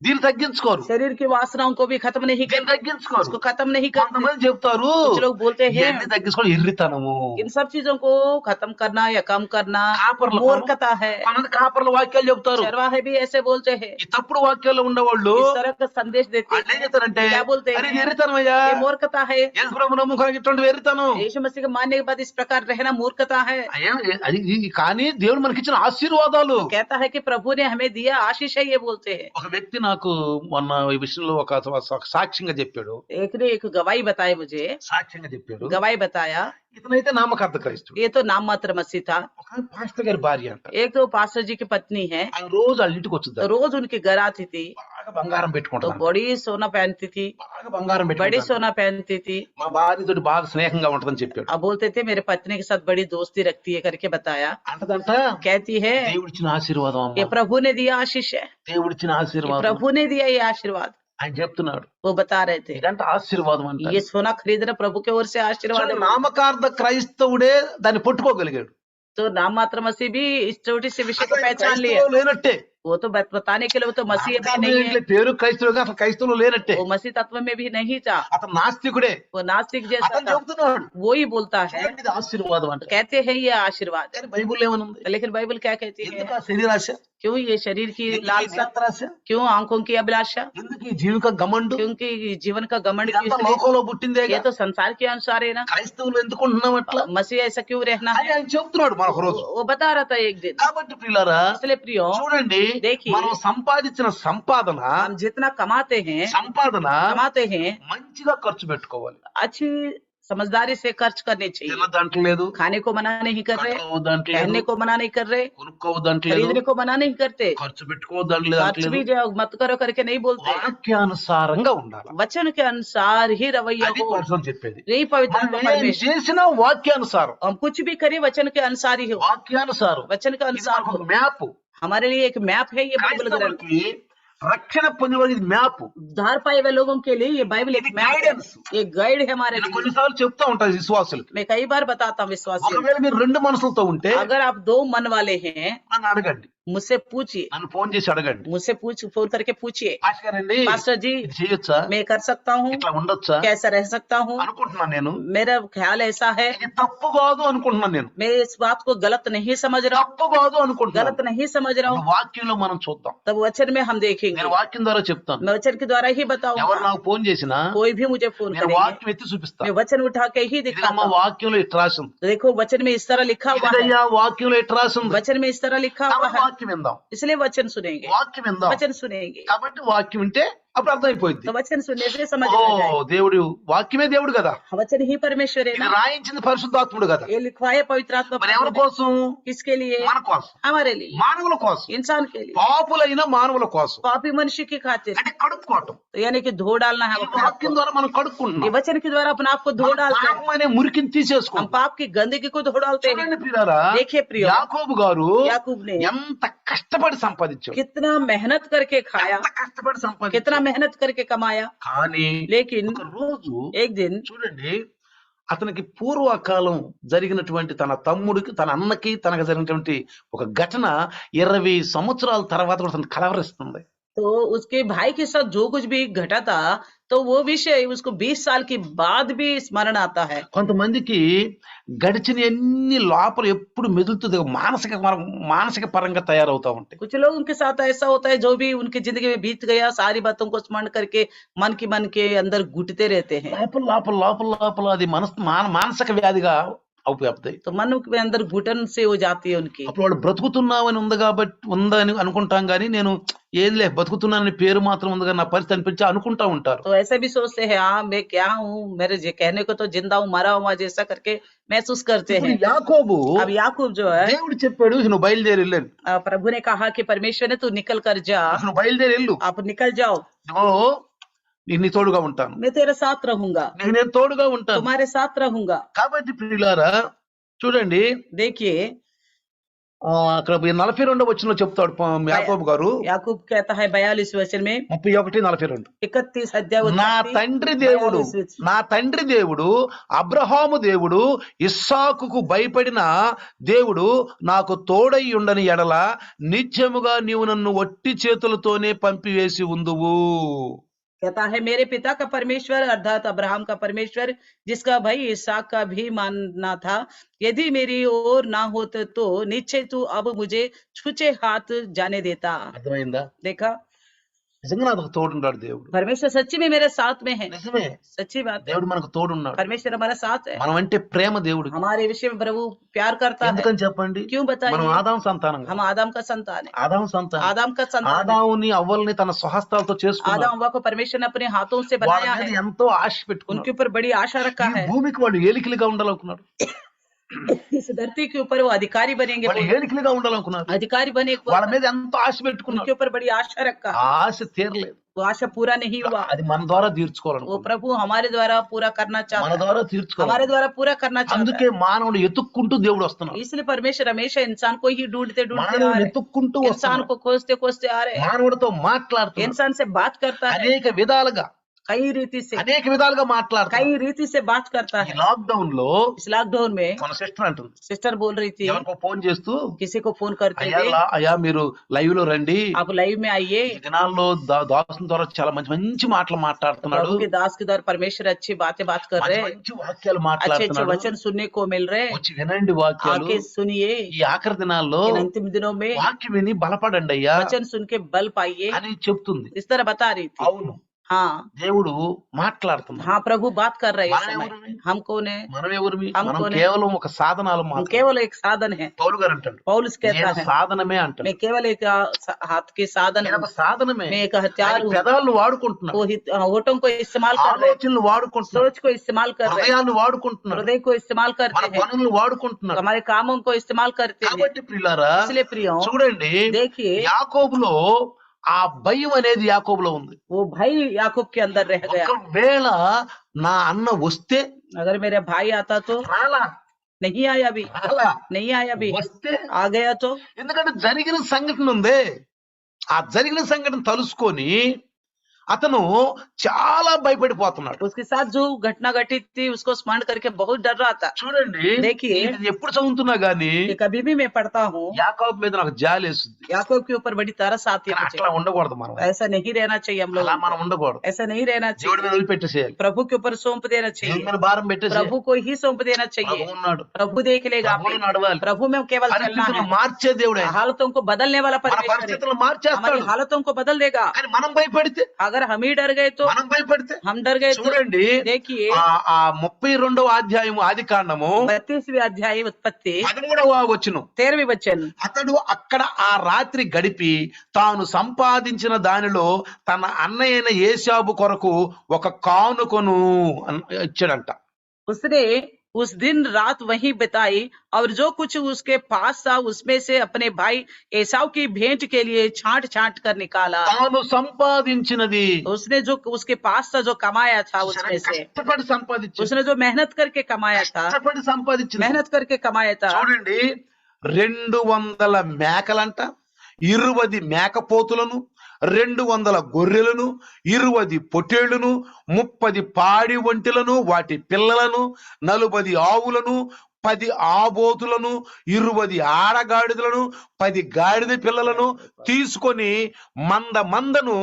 దీన్ని తగ్గించుకోరు, शरीर की वासनाओं को भी खत्म नहीं దీన్ని करते, తగ్గించుకోరు. उसको खत्म नहीं करते। కొంతమంది చెప్తారు कुछ लोग बोलते हैं ఇవన్నీ తగ్గించుకోవడం ఎర్రితనము. इन सब चीजों को खत्म करना या कम करना కాపర్లు मूर्खता है। కొంతమంది కాపర్ల వాక్యాలు చెప్తారు, चरवाहे भी ऐसे बोलते हैं, ఈ తప్పుడు వాక్యాల్లో ఉండేవాళ్ళు इस तरह का संदेश देते వాళ్ళు ఏం हैं, చెప్తారంటే क्या बोलते అరే हैं? ఇది ఎర్రితనమయ్యా, ये मूर्खता है, యేసు ప్రభు నమ్ముకోవడానికి ఇటువంటి వెర్రితనం. यीशु मसीह को मानने के बाद इस प्रकार रहना मूर्खता है। కానీ దేవుడు మనకిచ్చిన ఆశీర్వాదాలు. कहता है कि प्रभु ने हमें दिया आशीष है, ये बोलते हैं। ఒక వ్యక్తి నాకు మొన్న ఈ విషయంలో ఒక సాక్ష్యంగా చెప్పాడు, एक ने एक गवाही बताई मुझे, సాక్ష్యంగా చెప్పాడు. गवाही बताया, ఇతనైతే నామకార్థ క్రైస్తవుడు, ये तो नाम मात्र मसीह था। ఒక పాస్టర్ గారి భార్య అంట. एक तो पास्टर जी की पत्नी है, ఆయన రోజు వాళ్ళ ఇంటికి तो వచ్చుద్దాం, रोज उनके घर आती थी, బాగా బంగారం तो పెట్టుకుంటాను, बड़ी सोना पहनती थी, బాగా బంగారం बड़ी పెట్టుకుంటాను, सोना पहनती थी। మా భార్యతోటి బాగా స్నేహంగా ఉంటదని చెప్పాడు. अब बोलते थे मेरे पत्नी के साथ बड़ी दोस्ती रखती है करके बताया। అంటదంట कहती है దేవుడిచ్చిన ఆశీర్వాదం అమ్మ, ये प्रभु ने दिया आशीष है, దేవుడిచ్చిన ये ఆశీర్వాదం प्रभु ने दिया ये आशीर्वाद। ఆయన చెప్తున్నాడు. वो बता रहे थे ఇదంటే ఆశీర్వాదం అంటే ये सोना खरीदना प्रभु के ओर से आशीर्वाद है। నామకార్థ క్రైస్తవుడే దాన్ని పట్టుకోగలిగాడు. तो नाम मात्र मसीह भी इस छोटी से विषय को पहचान लिया। క్రైస్తవులు లేనట్టే, वो तो बताने के लिए वो तो मसीह भी नहीं है, పేరు క్రైస్తవుడు, అసలు క్రైస్తవులు లేనట్టే, वो मसीह तत्व में भी नहीं था, అతను నాస్తికుడే. वो नास्तिक जैसा అతను था। చెప్తున్నాడు वो ही बोलता है, చూడండి, ఇది ఆశీర్వాదం అంటే. कहते हैं ये आशीर्वाद, కానీ బైబుల్ ఏమనుంది, लेकिन बाइबल क्या कहती है? ఎందుకు ఆ శరీరాశ, क्यों ये शरीर की ఎందుకు ఈ लालसा, నేత్రాశ, क्यों आंखों की अभिलाषा, ఎందుకు ఈ జీవిక గమండు, क्योंकि जीवन का घमंड क्यों ఇదంతా इसलिए? లోకంలో పుట్టిందే. ये तो संसार के अनुसार है ना, క్రైస్తవులు ఎందుకు ఉంటున్నాం అట్లా मसीह ऐसा क्यों रहना అని है? ఆయన చెప్తున్నాడు మనొక రోజు. वो बता रहा था एक दिन। కాబట్టి ప్రియులారా इसलिए प्रियो, చూడండి, देखिए, మనం సంపాదించిన సంపాదన हम जितना कमाते हैं మంచిగా ఖర్చు పెట్టుకోవాలి. अच्छी समझदारी से खर्च करने चाहिए। తినదంటలేదు, खाने को मना नहीं कर रहे, కట్టుకోవద్దంటలేదు, पहनने को मना नहीं कर रहे, కొనుక్కోవద్దంటలేదు, खरीदने को मना नहीं करते, ఖర్చు పెట్టుకోవద్దంటలేదు, खर्च भी जो मत करो करके नहीं बोलते। వాక్యానుసారంగా ఉండాలి. वचन के अनुसार ही रवैया అది हो, పరిశుద్ధం చెప్పేది. यही पवित्र మనం ఏం परमेश्वर। చేసినా వాక్యానుసారం, हम कुछ भी करें वचन के अनुसार ही हो, వాక్యానుసారం. वचन के ఇది अनुसार మనకు हो। ఒక మ్యాప్. हमारे लिए एक मैप है ये बाइबल ग्रंथ। క్రైస్తవులకి రక్షణ పొందిన వారికి ఇది మ్యాప్. उद्धार पाए हुए लोगों के लिए ये बाइबल एक ఇది मैप है, guidance. ये गाइड है हमारे నేను लिए। కొన్నిసార్లు చెప్తా ఉంటాను విశ్వాసులకి, मैं कई बार बताता हूँ विश्वासियों, ఒకవేళ మీరు రెండు మనసులతో ఉంటే अगर आप दो मन वाले हैं నన్ను అడగండి, मुझसे पूछिए, నన్ను ఫోన్ చేసి అడగండి. मुझसे फोन करके पूछिए, పాస్టర్ గారండి पास्टर जी ఇది చేయొచ్చా, मैं कर सकता हूँ, ఇట్లా ఉండొచ్చా कैसा रह सकता हूँ, అనుకుంటున్నాను నేను. मेरा ख्याल ऐसा है, ఇది తప్పు కాదు అనుకుంటున్నాను నేను. मैं इस बात को गलत नहीं समझ रहा हूँ, తప్పు కాదు అనుకుంటున్నాను. गलत नहीं समझ रहा ఇప్పుడు हूँ। వాక్యంలో మనం చూద్దాం. तब वचन में हम देखेंगे, నేను వాక్యం ద్వారా చెప్తాను. मैं वचन के द्वारा ही ఎవరు बताऊंगा। నాకు ఫోన్ చేసినా कोई भी मुझे फोन నేను करेंगे, వాక్యం ఎత్తి చూపిస్తాను. मैं वचन उठा के ही ఇదిగమ్మా दिखाता हूँ। వాక్యంలో ఇట్లా రాసింది, देखो वचन में इस तरह लिखा हुआ है, ఇదిగయ్యా వాక్యంలో ఇట్లా రాసింది. वचन में इस तरह लिखा हुआ కాబట్టి है, వాక్యం విందాం, इसलिए वचन सुनेंगे, వాక్యం విందాం. वचन सुनेंगे। కాబట్టి వాక్యం వింటే అప్పుడు అర్థమైపోయింది. तो वचन सुनने से समझ ఓ में जाए, దేవుడు వాక్యమే దేవుడు కదా, वचन ही परमेश्वर है ఇది ना, రాయించింది పరిశుద్ధాత్ముడు కదా. ये लिखवाए पवित्र आत्मा మరి ఎవరి ने। కోసం? किसके लिए? మన కోసం, हमारे लिए, మానవుల కోసం, इंसान के लिए, పాపులైన మానవుల కోసం. पापी मनुष्य की खातिर, అంటే కడుక్కోవటం. तो यानी कि धो डालना है ఈ अपने आप వాక్యం को। ద్వారా మనం ये కడుక్కుంటున్నాం. वचन के द्वारा अपने आप को धो डालते हैं, పాపం అనే మురికిని हम తీసేసుకుంటాం. पाप की गंदगी को धो डालते हैं। చూడండి ప్రియులారా, देखिए प्रियो, యాకోబు గారు याकूब ने ఎంత కష్టపడి సంపాదించాడు, कितना मेहनत करके खाया, ఎంత కష్టపడి कितना సంపాదించాడు. मेहनत करके कमाया, కానీ लेकिन ఒక రోజు एक दिन చూడండి, అతనికి పూర్వకాలం జరిగినటువంటి తన తమ్ముడికి, తన అన్నకి తనకు జరిగినటువంటి ఒక ఘటన 20 సంవత్సరాల తర్వాత కూడా తనకు కలవరిస్తుంది. तो उसके भाई के साथ जो कुछ भी घटा था, तो वो विषय उसको 20 साल के बाद भी स्मरण आता है। కొంతమందికి గడిచిన ఎన్ని లోపల ఎప్పుడు మెదులుతుంది, మానసిక పరంగా తయారవుతా ఉంటాయి. कुछ लोगों के साथ ऐसा होता है, जो भी उनकी जिंदगी में बीत गया, सारी बातों को स्मरण करके मन के अंदर घुटते रहते हैं, లోపల అది మానసిక వ్యాధిగా అవుతాయి. तो मन के अंदर घुटन से हो जाती है उनकी। అప్పుడు వాడు బ్రతుకుతున్నామని ఉందని అనుకుంటాం, కానీ నేను ఏం లే బతుకుతున్నానని పేరు మాత్రం ఉంది కానీ నా పరిస్థితి అనిపించి అనుకుంటా ఉంటారు. तो ऐसे भी सोचते हैं, हाँ मैं क्या हूँ, मेरे कहने को तो जिंदा हूँ, मरा हुआ जैसा करके महसूस करते ఇప్పుడు हैं। యాకోబు अब याकूब जो है, దేవుడు చెప్పాడు, నువ్వు బయలుదేరి వెళ్ళాను, प्रभु ने कहा कि परमेश्वर ने तू निकल कर जा, నువ్వు బయలుదేరి వెళ్ళు, आप निकल जाओ, నేను నీ తోడుగా ఉంటాను, मैं तेरे साथ रहूंगा, నేను తోడుగా ఉంటాను. तुम्हारे साथ रहूंगा। కాబట్టి ప్రియులారా చూడండి, देखिए అక్కడ 42వ వచనంలో చెప్తాడు యాకోబు గారు, याकूब कहता है 42 वचन में, 31-42, 31 अध्याय నా తండ్రి దేవుడు, 42 वचन। నా తండ్రి దేవుడు, అబ్రహాము దేవుడు, ఇస్సాకుకు భయపడిన దేవుడు నాకు తోడై ఉండని ఎడల నిత్యముగా నీవు నన్ను ఒట్టి చేతులతోనే పంపివేసి ఉందువు. कहता है मेरे पिता का परमेश्वर अर्थात अब्राहम का परमेश्वर, जिसका भाई इसहाक का भी मानना था, यदि मेरी ओर ना होते तो निश्चय तू अब मुझे छूचे हाथ जाने देता। అర్థమైందా? देखा, నిజంగా నాకు తోడున్నాడు దేవుడు. परमेश्वर सच्ची में मेरे साथ में है, నిజమే, सच्ची बात है, దేవుడు మనకు తోడున్నాడు. परमेश्वर हमारे साथ है। మనం అంటే ప్రేమ దేవుడు. हमारे विषय में प्रभु प्यार करता है। ఎందుకని చెప్పండి? क्यों మనం बताइए? ఆదాం సంతానం, हम आदम का संतान है, ఆదాం సంతానం. आदम का संतान है। ఆదాముని అవ్వల్ని తన స్వహస్తాలతో చేసుకున్నాడు. आदम हव्वा को परमेश्वर ने अपने हाथों से వాళ్ళ बनाया మీద है, ఎంతో ఆశ పెట్టుకున్నాడు. उनके ऊपर बड़ी आशा रखा ఈ है, భూమికి వాళ్ళు ఏలికలుగా ఉండాలనుకున్నాడు, इस धरती के ऊपर वो अधिकारी बनेंगे, వాళ్ళు वो ఏలికలుగా ఉండాలనుకున్నారు. अधिकारी बने, వాళ్ళ మీద ఎంతో ఆశ పెట్టుకున్నాడు. उनके ऊपर बड़ी आशा रखा, ఆ ఆశ తీరలేదు. वो आशा पूरा नहीं हुआ। అది మన ద్వారా वो తీర్చుకోవాలనుకున్నాడు, प्रभु हमारे द्वारा पूरा करना మన चाहता है, ద్వారా हमारे తీర్చుకోవాలి. द्वारा पूरा करना चाहता అందుకే మానవుడు ఎతుక్కుంటూ దేవుడు వస్తున్నాడు. है। इसलिए परमेश्वर हमेशा इंसान को ही ढूंढते आ మానవుడు रहे हैं, ఎతుక్కుంటూ इंसान వస్తున్నాడు. को खोजते खोजते आ रहे हैं, మానవుడితో మాట్లాడుతున్నాడు, इंसान से बात करता है, అనేక విధాలుగా कई रीति से మాట్లాడుతున్నాడు. कई రీతి से बात करता ఈ है। లాక్డౌన్ లో इस लॉकडाउन में మన సిస్టర్ అంటుంది, सिस्टर बोल रही थी, ఎవరికో ఫోన్ చేస్తూ, किसी को फोन करते అయ్యా थे, అయ్యా మీరు లైవ్ లో రండి, आप लाइव में आइए, ఈ దినాల్లో దాసుని ద్వారా చాలా మంచి మాటలు మాట్లాడుతున్నాడు, प्रभु के दास के द्वारा परमेश्वर अच्छी बात कर रहे हैं, మంచి వాక్యాలు अच्छे మాట్లాడుతున్నాడు, वचन सुनने को मिल रहे हैं, వచ్చి వినండి వాక్యాలు. आके सुनिए, ఈ ఆఖరి దినాల్లో इन अंतिम दिनों में వాక్యం విని బలపడండి అయ్యా वचन सुन के बल पाइए, అని చెప్తుంది. इस तरह बता रही थी। అవును, हाँ దేవుడు మాట్లాడుతున్నాడు. हाँ, प्रभु बात कर रहे हैं इस మనం समय। ఎవరిమి? हम कौन है? మనం ఎవరిమి? हम మనం कौन है? కేవలం ఒక సాధనాలు हम మాత్రమే. केवल एक साधन है। పౌలు గారు అంటాడు, पौलुस कहता నేను है, సాధనమే అంటాడు. मैं केवल एक हाथ के साधन నేను हूँ, ఒక సాధనమే. मैं एक हथियार ఆయన हूँ, పెదాలను వాడుకుంటున్నాడు, वो होठों को इस्तेमाल कर रहे हैं, ఆలోచనలు వాడుకుంటున్నాడు, सोच को इस्तेमाल कर रहे हैं, హృదయాన్ని వాడుకుంటున్నాడు, हृदय को इस्तेमाल మన करते हैं, పనులను వాడుకుంటున్నాడు. हमारे कामों को इस्तेमाल करते हैं। కాబట్టి ప్రియులారా इसलिए प्रियो చూడండి, देखिए, యాకోబులో ఆ భయం అనేది యాకోబులో ఉంది. वो भाई याकूब के अंदर रह गया। ఒకవేళ నా అన్న వస్తే, अगर मेरा भाई आता तो రాలా नहीं आया अभी, రాలా नहीं आया अभी, వస్తే, आ गया तो, ఎందుకంటే జరిగిన సంఘటన ఉందే, ఆ జరిగిన సంఘటన తలుసుకొని అతను చాలా భయపడిపోతున్నాడు. उसके साथ जो घटना घटी थी उसको स्मरण करके बहुत डर रहा था। చూడండి, देखिए, ఇది ఎప్పుడు చదువుతున్నా గానీ कि कभी भी मैं पढ़ता हूँ యాకోబు మీద నాకు జాలేస్తుంది. याकूब के ऊपर बड़ी तरस आती है కానీ मुझे। అట్లా ఉండకూడదు మనం. ऐसा नहीं रहना चाहिए हम लोग, అలా మనం ఉండకూడదు. ऐसा नहीं रहना దేవుడి మీద चाहिए। వదిలిపెట్టేసేయాలి. प्रभु के ऊपर सौंप देना దేవుడి चाहिए, మీద భారం పెట్టేసేయాలి. प्रभु को ही सौंप देना ప్రభు चाहिए। ఉన్నాడు. प्रभु देख लेगा ప్రభువులో हमें, నడవాలి. प्रभु में केवल चलना పరిస్థితులు है। మార్చే దేవుడే. हालतों को बदलने वाला మన परमेश्वर है, పరిస్థితులు हमारी మార్చేస్తాడు. हालतों को बदल देगा। కానీ మనం భయపడితే अगर हम ही डर गए तो, మనం భయపడితే हम डर गए तो చూడండి, देखिए ఆ 32వ అధ్యాయము ఆది కాండము 32वीं अध्याय उत्पत्ति 13వ వచనం. 13वीं वचन। అతడు అక్కడ ఆ రాత్రి గడిపి తాను సంపాదించిన దానిలో తన అన్నయ్యైన ఏశాబు కొరకు ఒక కానుకను ఇచ్చాడంట. उसने उस दिन रात वहीं बिताई और जो कुछ उसके पास था उसमें से अपने भाई एसाव की भेंट के लिए छांट छांट कर निकाला। తాను సంపాదించినది उसने जो उसके पास था, जो कमाया था उसमें से, కష్టపడి సంపాదించింది. उसने जो मेहनत करके कमाया था, కష్టపడి సంపాదించింది. मेहनत करके कमाया था। చూడండి, 200 మేకలంట, 20 మేకపోతులను, 200 గొర్రెలను, 20 పొట్టేళ్లను, 30 పాడి ఒంటెలను, వాటి పిల్లలను, 40 ఆవులను, 10 ఆబోతులను, 20 ఆడగాడిదలను, 10 గాడిద పిల్లలను తీసుకొని మందను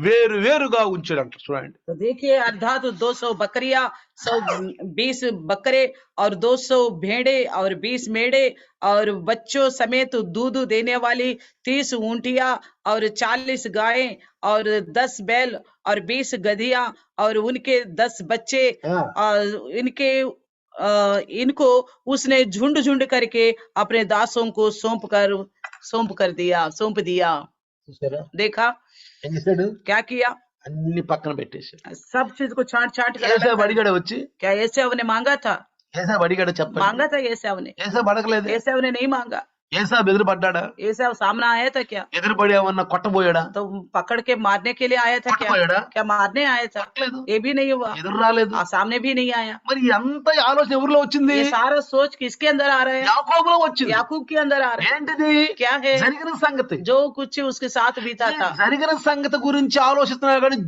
వేరుగా ఉంచాడంట. చూడండి, तो देखिए, अर्थात 200 बकरियां, 120 बकरे और 200 भेड़े और 20 मेढ़े और बच्चों समेत दूध देने वाली 30 ऊंटियां और 40 गायें और 10 बैल और 20 गधियां और उनके 10 बच्चे और इनको उसने झुंड झुंड करके अपने दासों को सौंप दिया। చూసారా देखा ఏం చేశాడు? क्या किया? అన్ని పక్కన పెట్టేశాడు. सब चीज को छांट छांट कर अलग ఏసావు कर అడిగాడు వచ్చి? क्या एसाव ने मांगा था? ఏసావు అడిగాడు చెప్పండి? मांगा था एसाव ने? ఏసావు అడగలేదు. एसाव ने नहीं मांगा। ఏసావు ఎదురుపడ్డాడా? एसाव सामने आया था क्या? ఎదురుపడి ఏమన్నా కొట్టబోయాడా? तो पकड़ के मारने के लिए आया था क्या? కొట్టబోయాడా? क्या मारने आया था? కొట్టలేదు. ये भी नहीं हुआ, ఎదురు రాలేదు. सामने भी नहीं आया। మరి ఎంత ఆలోచన ఎవరిలో వచ్చింది? ये सारा सोच किसके अंदर आ रहा है? యాకోబులో వచ్చింది. याकूब के अंदर आ रहा है। ఏంటిది? क्या है? జరిగిన సంగతి. जो कुछ उसके साथ बीता था, జరిగిన సంగతి గురించి ఆలోచిస్తున్నాడు కానీ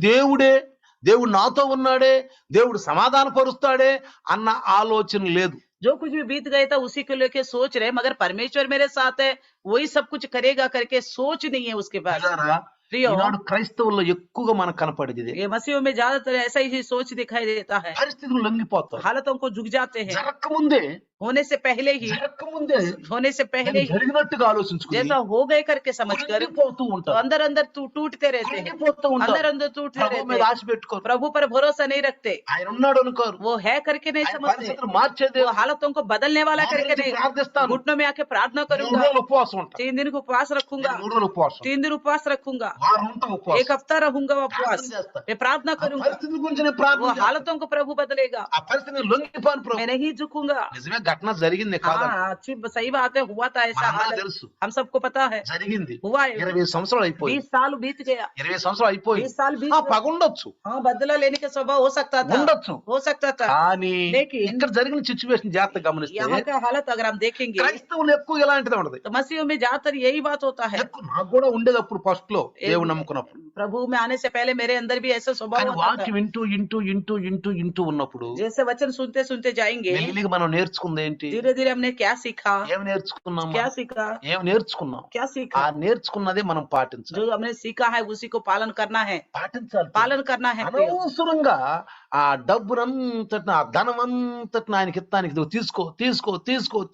దేవుడు నాతో ఉన్నాడే, దేవుడు సమాధానపరుస్తాడే అన్న ఆలోచన లేదు. जो कुछ भी बीत गया था उसी को लेके सोच रहे, मगर परमेश्वर मेरे साथ है, वही सब कुछ करेगा करके सोच नहीं है उसके पास। పిల్లారా, प्रियो, ఈనాడు క్రైస్తవుల్లో ఎక్కువగా మనకు కనపడేది ఇదే. ये मसीहों में ज्यादातर ऐसा ही सोच दिखाई देता है। పరిస్థితులు లొంగిపోతారు. हालतों को झुक जाते हैं, జరగకముందే होने से पहले ही దాన్ని జరిగినట్టుగా ఆలోచించుకుని जैसा हो गए करके समझकर కృంగిపోతూ तो ఉంటారు. अंदर अंदर टूटते रहते हैं, కృంగిపోతూ ఉంటారు. अंदर अंदर टूटते ప్రభు మీద रहते हैं, ఆశ పెట్టుకోరు. प्रभु पर भरोसा नहीं रखते, ఆయన ఉన్నాడు అనుకోరు. वो है करके नहीं ఆయన समझते, పరిస్థితులు మార్చేదే. वो हालतों को बदलने वाला నా करके గురించి नहीं। ప్రార్థిస్తాను. घुटनों में आके प्रार्थना 3 करूंगा, రోజులు ఉపవాసం ఉంటా. 3 दिन को उपवास रखूंगा, 3 రోజులు ఉపవాసం. 3 दिन उपवास रखूंगा, వారం ఉంటా ఉపవాసం. 1 हफ्ता रहूंगा उपवास, ప్రార్థన చేస్తా. मैं प्रार्थना ఆ करूंगा, పరిస్థితుల గురించి నేను वो ప్రార్థన చేస్తా. हालतों को प्रभु बदलेगा, ఆ పరిస్థితిని లొంగిపోను ప్రభు. मैं नहीं झुकूंगा। నిజమే ఘటన జరిగింది కాదా? हाँ, अच्छी सही बात है, हुआ था ऐसा మనందరికీ हालत, తెలుసు. हम सबको पता है, జరిగింది. हुआ है। 20 సంవత్సరాలు అయిపోయింది. 20 साल बीत गया, 20 సంవత్సరాలు అయిపోయింది. 20 साल बीत ఆ गया। పగ ఉండొచ్చు, हाँ, बदला लेने का स्वभाव हो सकता था, ఉండొచ్చు. हो सकता था। కానీ लेकिन ఇక్కడ జరిగిన సిచ్యువేషన్ జాగ్రత్తగా గమనిస్తే यहाँ का हालत अगर हम देखेंगे క్రైస్తవులు ఎక్కువ ఇలాంటిదే ఉండదు. तो मसीहों में ज्यादातर यही बात होता है। ఎక్కువ నాకు కూడా ఉండేది అప్పుడు ఫస్ట్ లో దేవుడు నమ్ముకున్నప్పుడు. प्रभु में आने से पहले मेरे अंदर भी ऐसा स्वभाव కానీ होता था। వాక్యం వింటూ ఉన్నప్పుడు जैसे वचन सुनते सुनते जाएंगे, మెల్లిగా మనం నేర్చుకుంది ఏంటి? धीरे धीरे हमने क्या सीखा, ఏమి నేర్చుకున్నాం? क्या सीखा, ఏమి నేర్చుకున్నాం? क्या ఆ सीखा, నేర్చుకున్నదే మనం పాటించాలి. जो हमने सीखा है उसी को पालन करना है, పాటించాలి. पालन करना है। प्रियो, అనవసరంగా ఆ డబ్బునంతటిని ఆ ధనమంతటిని ఆయనకి ఇస్తానికి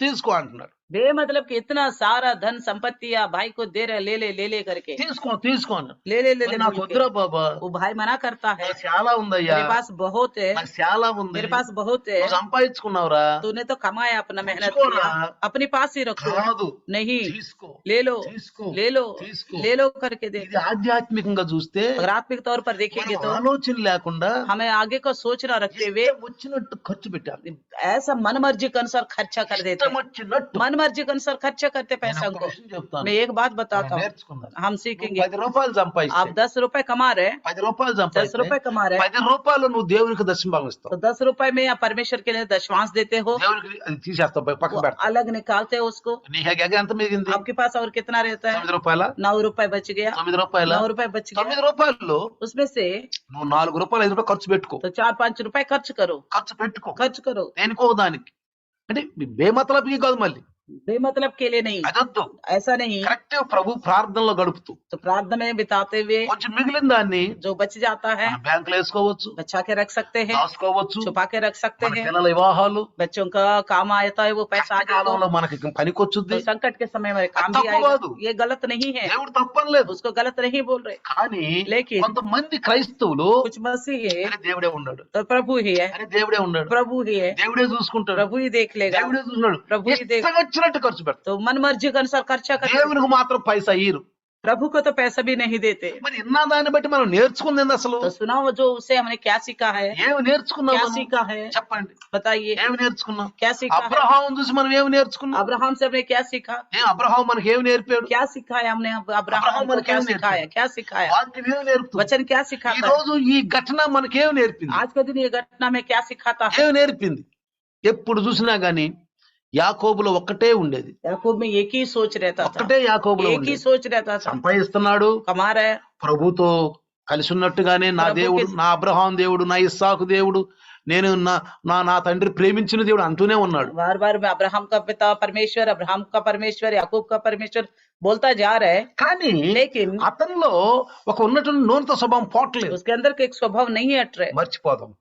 తీసుకో అంటున్నాడు. बेमतलब कि इतना सारा धन संपत्ति या भाई को दे रहे, ले ले करके తీసుకో అన్నాడు. ले నాకు बोल వద్దురా के। బాబా, वो भाई मना करता है, నాకు చాలా ఉందయ్యా, मेरे पास बहुत है, నాకు చాలా ఉంది, मेरे पास बहुत है, నువ్వు సంపాదించుకున్నావురా, तूने तो कमाया, अपना मेहनत తీసుకోరా. किया, अपने पास ही रखो, కాదు नहीं తీసుకో ले लो తీసుకో ले लो తీసుకో. ले लो करके दे। ఇది ఆధ్యాత్మికంగా చూస్తే अगर आत्मिक तौर पर देखेंगे మనం तो ఆలోచన లేకుండా हमें आगे का सोचना रखते हुए ఇష్టం వచ్చినట్టు ఖర్చు పెట్టాలి. ऐसा मन मर्जी के अनुसार खर्चा कर देते ఇష్టం हैं, వచ్చినట్టు मन मन मर्जी के अनुसार खर्चा करते నేను पैसा ఒక్క को। విషయం చెప్తాను, मैं एक बात बताता మనం हूँ, నేర్చుకుందాం. हम నువ్వు सीखेंगे। 10 రూపాయలు आप సంపాదిస్తే 10 रुपए कमा रहे हैं, 10 రూపాయలు 10 సంపాదిస్తే रुपए कमा रहे हैं, 10 రూపాయలు నువ్వు దేవునికి దశంభాగం ఇస్తావు. तो 10 रुपए में आप परमेश्वर के लिए दशमांश देते हो, దేవునికి అది తీసేస్తావు, పక్కన वो పెడతావు. अलग निकालते हो उसको। నీ దగ్గర ఎంత మిగిలింది? आपके पास और कितना रहता है? 9 రూపాయల 9 रुपए बच गया, 9 రూపాయల 9 रुपए बच 9 गया। రూపాయల్లో उसमें से నువ్వు 4 రూపాయలు 5 రూపాయలు ఖర్చు పెట్టుకో. तो 4-5 रुपए खर्च करो, ఖర్చు పెట్టుకో దేనికో దానికి. అంటే బేమతలబీ కాదు, మళ్ళీ बेमतलब के लिए नहीं, అదొద్దు. ऐसा नहीं। కరెక్ట్ ప్రభు ప్రార్థనలో గడుపుతూ तो प्रार्थना में बिताते हुए కొంచెం మిగిలిన దాన్ని जो बच जाता है మన బ్యాంకులో వేసుకోవచ్చు, बचा के रख सकते हैं, దాచుకోవచ్చు. छुपा के रख सकते మన हैं। పిల్లల వివాహాలు बच्चों का काम आता है वो पैसा आगे को, కాలంలో మనకి పనికొచ్చుద్ది. तो संकट के समय में काम भी तप्पु आएगा। कादु। ये गलत नहीं है, దేవుడు తప్పనలేదు, उसको गलत नहीं बोल रहे। కానీ లేకిన్ కొంతమంది క్రైస్తవులు कुछ मसीह है అరే దేవుడే ఉన్నాడు, तो प्रभु ही है, అరే దేవుడే ఉన్నాడు, प्रभु ही है, దేవుడే చూసుకుంటాడు, प्रभु ही देख लेगा। దేవుడే చూస్తున్నాడు, ప్రభు ఇది- ఇష్టం వచ్చినట్టు ఖర్చు పెడతాడు. तो मन मर्जी के अनुसार खर्चा करते, దేవునికి మాత్రం పైసా ఇయ్యరు. प्रभु को तो पैसा भी नहीं देते। మరి ఇన్న దాన్ని బట్టి మనం నేర్చుకుంది ఏంది అసలు? तो सुनाओ जो उससे हमने क्या सीखा है, ఏమి నేర్చుకున్నాం क्या మనం? सीखा है, చెప్పండి, बताइए ఏమి నేర్చుకున్నాం? क्या सीखा है। అబ్రహాం చూసి మనం ఏమి నేర్చుకున్నాం? अब्राहम से हमने क्या सीखा, అబ్రహాం మనకి ఏమి నేర్పాడు? क्या सिखाया हमने अब्राहम अब्राहम को, ने क्या क्या सिखाया, क्या सिखाया, వాక్యం ఏమి నేర్పుతుంది? वचन क्या ఈ सिखाता है। రోజు ఈ ఘటన మనకేమి నేర్పింది? आज के दिन ये घटना में क्या सिखाता है। ఏమి నేర్పింది? ఎప్పుడు చూసినా గాని యాకోబులో ఒక్కటే ఉండేది, याकूब में एक ही सोच रहता था, ఒక్కటే యాకోబులో एक ही ఉండేది. सोच रहता था, సంపాదిస్తున్నాడు, कमा रहा है, ప్రభుతో కలిసి ఉన్నట్టుగానే నా ప్రభుకి- దేవుడు, నా అబ్రహాం దేవుడు, నా ఇస్సాకు దేవుడు, నేను నా తండ్రి ప్రేమించిన దేవుడు అంటూనే ఉన్నాడు. बार बार में अब्राहम का पिता परमेश्वर, अब्राहम का परमेश्वर, याकूब का परमेश्वर बोलता जा रहा है, కానీ लेकिन అతనిలో ఒక ఉన్నటువంటి నూనెతో స్వభావం పోవట్లేదు. उसके अंदर का एक स्वभाव नहीं हट रहे। మర్చిపోదాం,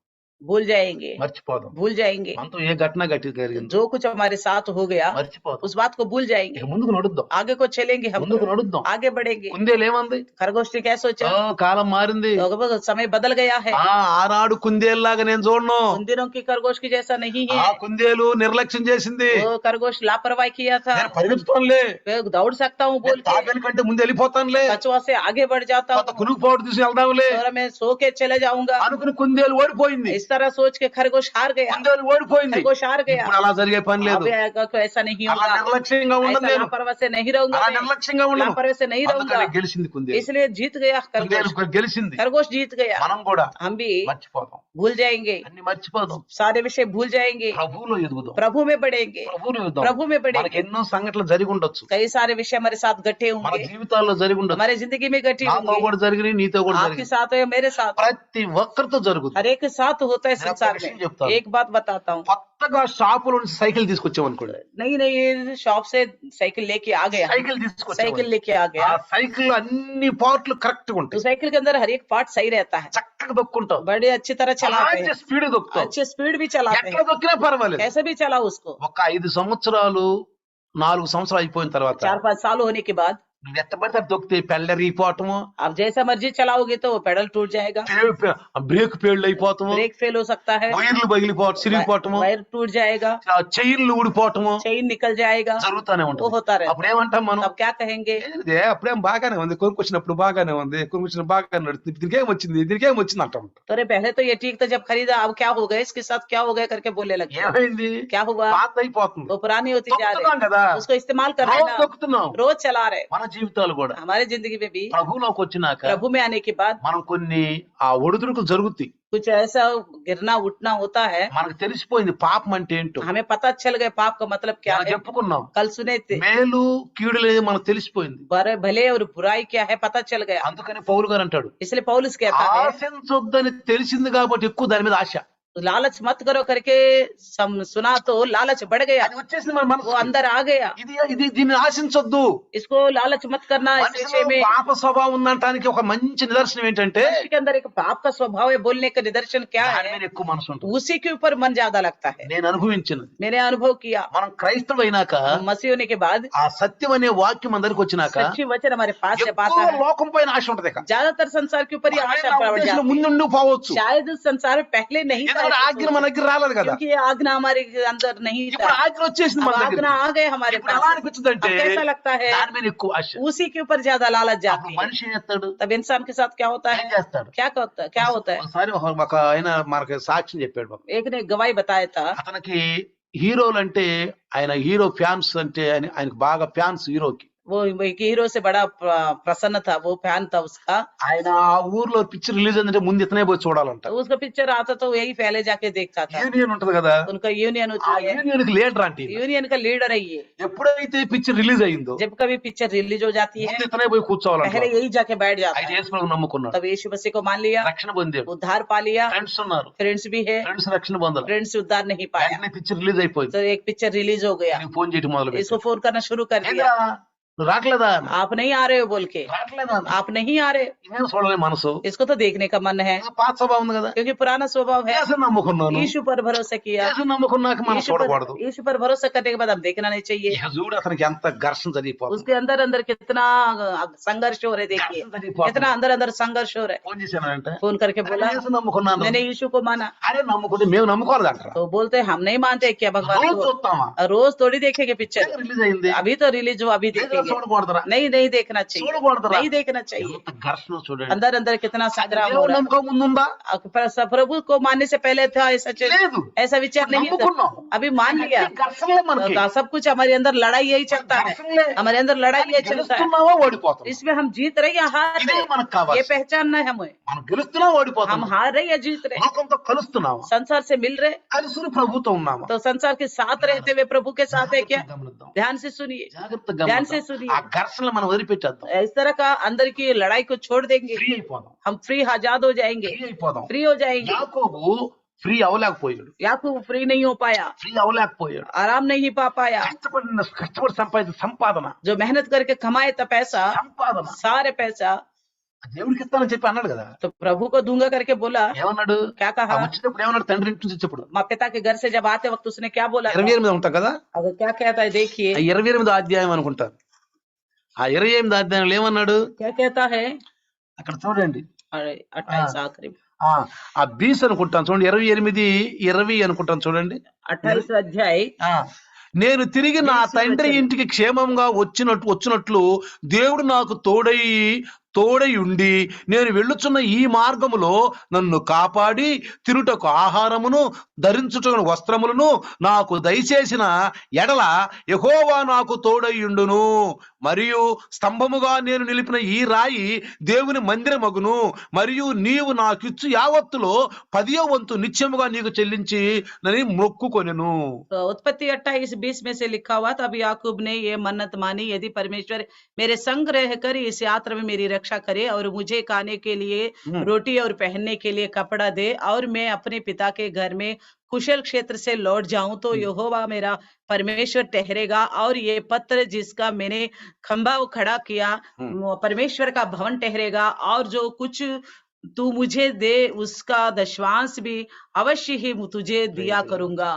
भूल जाएंगे, మర్చిపోదాం. भूल जाएंगे, మనతో ఏ ఘటన జరిగింది जो कुछ हमारे साथ हो गया మర్చిపోదాం. उस बात को भूल जाएंगे, ఇక ముందుకు నడుద్దాం, आगे को चलेंगे, हम ముందుకు నడుద్దాం. आगे बढ़ेंगे। కుందేలు ఏమంది? खरगोश ने क्या सोचा, కాలం మారింది, तो समय बदल गया है, ఆనాడు కుందేలులాగా నేను చూడను. उन दिनों की खरगोश की जैसा नहीं ఆ है। కుందేలు నిర్లక్ష్యం చేసింది, वो खरगोश लापरवाही किया था, నేను పరిగెత్తుతానులే, मैं दौड़ सकता हूँ बोल के తాబేలు కంటే ముందు వెళ్ళిపోతానులే, कछुआ से आगे बढ़ जाता కొంత हूँ, కునుకుపోటు తీసి వెళ్దాంలే और मैं सो के चले जाऊंगा। అనుకుని కుందేలు ఓడిపోయింది. इस तरह सोच के खरगोश हार गया, కుందేలు ఓడిపోయింది. खरगोश हार गया। ఇప్పుడు అలా జరిగే పని లేదు. अब आएगा तो ऐसा नहीं అలా होगा, నిర్లక్ష్యంగా ఉండను ऐसा నేను, लापरवाही से नहीं रहूंगा, అలా मैं నిర్లక్ష్యంగా ఉండను. लापरवाही से नहीं रहूंगा। అందుకని గెలిచింది కుందేలు, इसलिए जीत गया కుందేలు खरगोश, గెలిచింది. खरगोश जीत गया। మనం కూడా हम भी మర్చిపోదాం, भूल जाएंगे, అన్ని మర్చిపోదాం, सारे विषय भूल जाएंगे, ప్రభువులో ఎదుగుదాం, प्रभु में बढ़ेंगे, ప్రభువులో ఎదుగుదాం. प्रभु में మనకి बढ़ेंगे। ఎన్నో సంఘటనలు జరిగి ఉండొచ్చు, कई सारे विषय हमारे साथ घटे మన होंगे, జీవితాల్లో జరిగి ఉండొచ్చు, हमारे जिंदगी में घटे నాతో होंगे, కూడా జరిగినాయి, నీతో కూడా आपके జరిగింది. साथ है, मेरे साथ, ప్రతి ఒక్కరితో జరుగుతుంది. हर एक के साथ होता है मैं आपको संसार विषय में। చెప్తాను. एक बात बताता हूँ, కొత్తగా షాపులో నుంచి సైకిల్ తీసుకొచ్చామనుకోండి, नहीं शॉप से साइकिल लेके आ गया, సైకిల్ साइकिल తీసుకొచ్చాం, लेके आ ఆ गया, సైకిల్ అన్ని పార్ట్లు కరెక్ట్ గా तो ఉంటాయి, साइकिल के अंदर हर एक पार्ट सही रहता है, చక్కగా దొక్కుంటాం, बड़े अच्छी तरह चलाते అలాంటి हैं, స్పీడ్ దొక్కుతాం, अच्छे स्पीड भी चलाते ఎట్లా हैं, దొక్కినా పర్వాలేదు. कैसे भी चलाओ उसको। ఒక 5 సంవత్సరాలు 4 సంవత్సరాలు అయిపోయిన తర్వాత 4-5 साल होने के बाद నువ్వు ఎత్తబడితే అది దొక్కితే పెళ్ళరిగిపోవటము, आप जैसा मर्जी चलाओगे तो वो पेडल टूट जाएगा, బ్రేక్ పేళ్ళు అయిపోవటము, ब्रेक फेल हो सकता है, వైర్లు పగిలిపోవటం, సిరిగిపోవటము, वायर टूट जाएगा, చైన్లు ఊడిపోవటము चेन निकल जाएगा, జరుగుతానే वो ఉంటుంది. होता रहता అప్పుడు ఏమంటాం మనం? है। तब क्या कहेंगे, ఏంటిదే అప్పుడేం బాగానే ఉంది, కొనుక్కొచ్చినప్పుడు బాగానే ఉంది, కొనుక్కొచ్చిన బాగానే నడుస్తుంది, దీనికి ఏం వచ్చింది అంటాం. तो अरे पहले तो ये ठीक था जब खरीदा, अब क्या हो गया, इसके साथ क्या हो गया करके बोलने लगे, ఏమైంది? क्या हुआ, పాత అయిపోతుంది, वो पुरानी होती जा తొక్కుతున్నాం रही, కదా, उसको इस्तेमाल कर रहे రోజు हैं ना, తొక్కుతున్నాం. रोज चला रहे। మన జీవితాలు కూడా हमारे जिंदगी में भी ప్రభువులోకి వచ్చినాక प्रभु में आने के बाद మనం కొన్ని ఆ ఒడిదుడుకులు జరుగుతాయి, कुछ ऐसा गिरना उठना होता है, మనకు తెలిసిపోయింది పాపం అంటే ఏంటో. हमें पता चल गया पाप का मतलब क्या మనం है, చెప్పుకున్నాం, कल सुने थे, మేలు కీడులు అనేది మనకు తెలిసిపోయింది. भले और बुराई क्या है पता चल गया। అందుకని పౌలు గారు అంటాడు, इसलिए पौलुस कहता है ఆశించొద్దని తెలిసింది కాబట్టి ఎక్కువ దాని మీద ఆశ. लालच मत करो करके सुना तो लालच बढ़ गया, అది వచ్చేసింది మన वो మనసుకి. अंदर आ गया। ఇది దీన్ని ఆశించొద్దు. इसको लालच मत करना। इस మనిషిలో विषय में పాప స్వభావం ఉందంటానికి ఒక మంచి నిదర్శనం ఏంటంటే मनुष्य के अंदर एक पाप का स्वभाव है, बोलने का निदर्शन क्या దాని है, మీద ఎక్కువ మనసు ఉంటుంది. उसी के ऊपर मन ज्यादा लगता है। నేను అనుభవించినది, मैंने अनुभव किया, మనం క్రైస్తవులైనాక मसीह होने के बाद ఆ సత్యం అనే వాక్యం అందరికి వచ్చినాక सच्ची वचन हमारे पास जब आता ఎక్కువ है, లోకం పైన ఆశ ఉంటది. ఇక ज्यादातर संसार के ऊपर ही आशा बढ़ जाती है। ముందు పోవచ్చు, शायद उस संसार में पहले नहीं था, ఎందుకంటే ఆజ్ఞ మన దగ్గర రాలేదు కదా. क्योंकि ये आज्ञा हमारे अंदर नहीं ఇప్పుడు था, ఆజ్ఞ వచ్చేసింది अब మన आज्ञा దగ్గర. आ गए हमारे ఇప్పుడు ఎలా पास। అనిపించదంటే अब कैसा लगता है, దాని మీద ఎక్కువ ఆశ. उसी के ऊपर ज्यादा लालच అప్పుడు जाती है। మనిషి ఏం చేస్తాడు, तब इंसान के साथ क्या होता ఏం है, చేస్తాడు? क्या होता है। ఒకసారి ఒక ఆయన మనకి సాక్ష్యం చెప్పాడు. एक ने गवाही बताया था, అతనికి హీరోలు అంటే ఆయన హీరో ఫ్యాన్స్ అంటే ఆయనకు బాగా ఫ్యాన్స్ హీరోకి. वो एक हीरो से बड़ा प्रसन्न था, वो फैन था उसका। ఆయన ఆ ఊర్లో పిక్చర్ రిలీజ్ అయిందంటే ముందు ఇతనే పోయి చూడాలంట. तो उसका पिक्चर आता तो यही पहले जाके देखता था। యూనియన్ ఉంటది కదా, उनका यूनियन ఆ होती है, యూనియన్ కి లీడర్ అంటే ఈయన. यूनियन का लीडर है ये। ఎప్పుడైతే పిక్చర్ రిలీజ్ అయిందో जब कभी पिक्चर रिलीज हो जाती है ముందు ఇతనే పోయి కూర్చోవాలంట. पहले यही जाके बैठ जाता అయితే है। యేసు ప్రభువుని నమ్ముకున్నాడు, तब यीशु मसीह को मान लिया, రక్షణ పొందాడు, उद्धार पा लिया। ఫ్రెండ్స్ ఉన్నారు, फ्रेंड्स भी है, ఫ్రెండ్స్ రక్షణ పొందాలి. फ्रेंड्स उद्धार नहीं पाया। వెంటనే పిక్చర్ రిలీజ్ అయిపోయింది, तो एक पिक्चर रिलीज हो गया, నేను ఫోన్ చేయడం మొదలు इसको పెట్టాను. फोन करना शुरू कर दिया, ఏంద్రా నువ్వు రావట్లేదా, आप नहीं आ रहे हो बोल के, రావట్లేదా, आप नहीं आ रहे। ఇదేం చూడలే మనసు, इसको तो देखने का मन है, పాత స్వభావం ఉంది కదా. क्योंकि पुराना स्वभाव है। యేసు నమ్ముకున్నాను, यीशु पर भरोसा किया, యేసు नम्मुకున్నాక మనం చూడకూడదు. यीशु पर भरोसा करने के बाद हम देखना नहीं चाहिए। ఇక చూడు అతనికి ఎంత ఘర్షణ జరిగిపోతుంది, उसके अंदर अंदर कितना संघर्ष हो रहा है, देखिए ఘర్షణ జరిగిపోతుంది. कितना अंदर अंदर संघर्ष हो रहा है। ఫోన్ చేశానంటే फोन करके बोला యేసు నమ్ముకున్నాను, मैंने यीशु को माना। అరే నమ్ముకుంటే మేము నమ్ముకోవాలి అంటారా, तो बोलते हम नहीं मानते क्या भगवान రోజు को? చూస్తామా, रोज थोड़ी देखेंगे पिक्चर, రిలీజ్ అయింది, अभी तो रिलीज हो अभी ఏదో देखेंगे। చూడకూడదురా, नहीं नहीं देखना चाहिए, చూడకూడదురా. नहीं देखना चाहिए। ఎంత ఘర్షణ చూడండి. अंदर अंदर कितना संग्राम हो దేవుని रहा నమ్మకం ముందుందా, है। प्रभु को मानने से पहले था ऐसा లేదు, ऐसा विचार नहीं था, నమ్ముకున్నాం. अभी मान लिया। ఘర్షణలే మనకి, तो सब कुछ हमारे अंदर लड़ाई यही चलता है, ఘర్షణలే. हमारे अंदर लड़ाई यही चलता है। గెలుస్తున్నావా ఓడిపోతాం, इसमें हम जीत रहे या हार ఇదే रहे, మనకు ये కావాలి. पहचानना है हमें। మనం గెలుస్తున్నావా ఓడిపోతాం, हम हार रहे या जीत रहे, లోకంతో కలుస్తున్నావా, संसार से मिल रहे, కలిసి ప్రభుతో ఉన్నామా. तो संसार के साथ रहते हुए प्रभु के साथ है क्या? గమనిద్దాం, ध्यान से सुनिए, జాగ్రత్తగా ध्यान से గమనిద్దాం. सुनिए। ఆ ఘర్షణలు మనం వదిలిపెట్టేద్దాం, इस तरह का अंदर की लड़ाई को छोड़ देंगे, ఫ్రీ అయిపోదాం, हम फ्री आजाद हो जाएंगे, ఫ్రీ అయిపోదాం. फ्री हो जाएंगे। యాకోబు ఫ్రీ అవలేకపోయాడు, याकूब फ्री नहीं हो पाया, ఫ్రీ అవలేకపోయాడు. आराम नहीं पा पाया। కష్టపడి సంపాదించిన సంపాదన, जो मेहनत करके कमाए था पैसा, సంపాదన सारे पैसा దేవుడికి ఇస్తానని చెప్పి అన్నాడు కదా. तो प्रभु को दूंगा करके बोला। ఏమన్నాడు, क्या ఆ कहा? వచ్చినప్పుడు ఏమన్నాడు, తండ్రి ఇంటి నుంచి వచ్చేప్పుడు माँ पिता के घर से जब आते वक्त उसने क्या बोला था? 28 ఉంటాం కదా, अगर क्या कहता है देखिए, ఆ 28 అధ్యాయం అనుకుంటాను. ఆ 28 అధ్యాయంలో ఏమన్నాడు, क्या कहता है? అక్కడ చూడండి, अरे 28 आखिरी ఆ 20 అనుకుంటాను చూడండి, 28:20 అనుకుంటాను చూడండి. 28 अध्याय। నేను తిరిగి నా తండ్రి ఇంటికి క్షేమంగా వచ్చినట్లు దేవుడు నాకు తోడై ఉండి నేను వెళ్ళుచున్న ఈ మార్గములో నన్ను కాపాడి తినుటకు ఆహారమును ధరించుటకు వస్త్రములను నాకు దయచేసిన ఎడల యెహోవా నాకు తోడైయుండును. మరియు స్తంభముగా నేను నిలిపిన ఈ రాయి దేవుని మందిరమగును. మరియు నీవు నాకిచ్చు యావత్తులో 10వ వంతు నిత్యముగా నీకు చెల్లించి నని మొక్కుకొనెను. तो उत्पत्ति 28:20 में से लिखा हुआ, तब याकूब ने ये मन्नत मानी, यदि परमेश्वर मेरे संग रहकर इस यात्रा में मेरी रक्षा करे और मुझे खाने के लिए रोटी और पहनने के लिए कपड़ा दे और मैं अपने पिता के घर में कुशल क्षेत्र से लौट जाऊं, तो यहोवा मेरा परमेश्वर ठहरेगा और ये पत्र जिसका मैंने खंभा खड़ा किया परमेश्वर का भवन ठहरेगा, और जो कुछ तू मुझे दे उसका दशवांश भी अवश्य ही तुझे दिया करूंगा।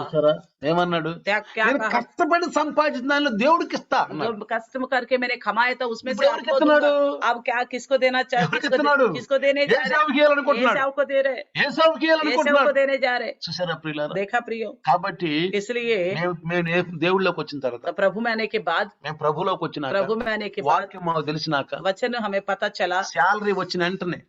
ఏమన్నాడు, क्या నేను कहा? కష్టపడి సంపాదించిన దానిలో దేవుడికి ఇస్తా అన్నాడు. जो कष्ट करके मैंने कमाया था उसमें से ఇప్పుడు आपको ఎవరికి ఇస్తున్నాడు? दूंगा। अब क्या किसको देना ఎవరికి चाहिए? ఇస్తున్నాడు? किसको देने जा ఏసావుకి रहे? ఇవ్వాలనుకుంటున్నాడు, एसाव को दे रहे, ఏసావుకి एसाव ఇవ్వాలనుకుంటున్నాడు. को देने जा रहे। చూసారా ప్రియులారా, देखा प्रियो? కాబట్టి इसलिए మేము దేవుళ్ళలోకి వచ్చిన తర్వాత, तो प्रभु में आने के बाद, మేము ప్రభులోకి వచ్చినాక, प्रभु में आने के बाद వాక్యం మాకు తెలిసినాక, वचन हमें पता चला, శాలరీ వచ్చిన వెంటనే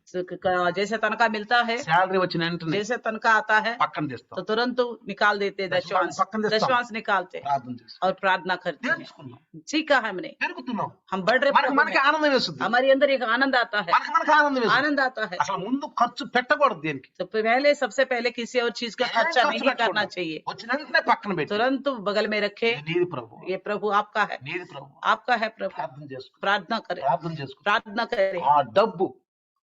जैसे तनख्वाह मिलता है, శాలరీ వచ్చిన వెంటనే जैसे तनख्वाह आता है పక్కన తీస్తాం, तो तुरंत निकाल देते दशवांश, पक्कन देता हूं। दशवांश निकालते ప్రార్థన చేస్తాం, और प्रार्थना करते हैं। నేర్చుకున్నాం, सीखा है हमने, పెరుగుతున్నాం, हम बढ़ रहे प्रभु మనకి में। ఆనందం వేస్తుంది, हमारे अंदर एक आनंद आता है, మనకి ఆనందం వేస్తుంది. आनंद आता है। అసలు ముందు ఖర్చు పెట్టకూడదు దేనికి, तो पहले सबसे पहले किसी और चीज का खर्चा ఖర్చు नहीं పెట్టకూడదు. करना चाहिए, వచ్చిన వెంటనే పక్కన పెట్టి, तुरंत बगल में रखे, నీది ప్రభు, ये प्रभु आपका है, నీది ప్రభు, आपका है प्रभु। ప్రార్థన చేసుకో, प्रार्थना करें, ప్రార్థన చేసుకో. प्रार्थना करें। ఆ డబ్బు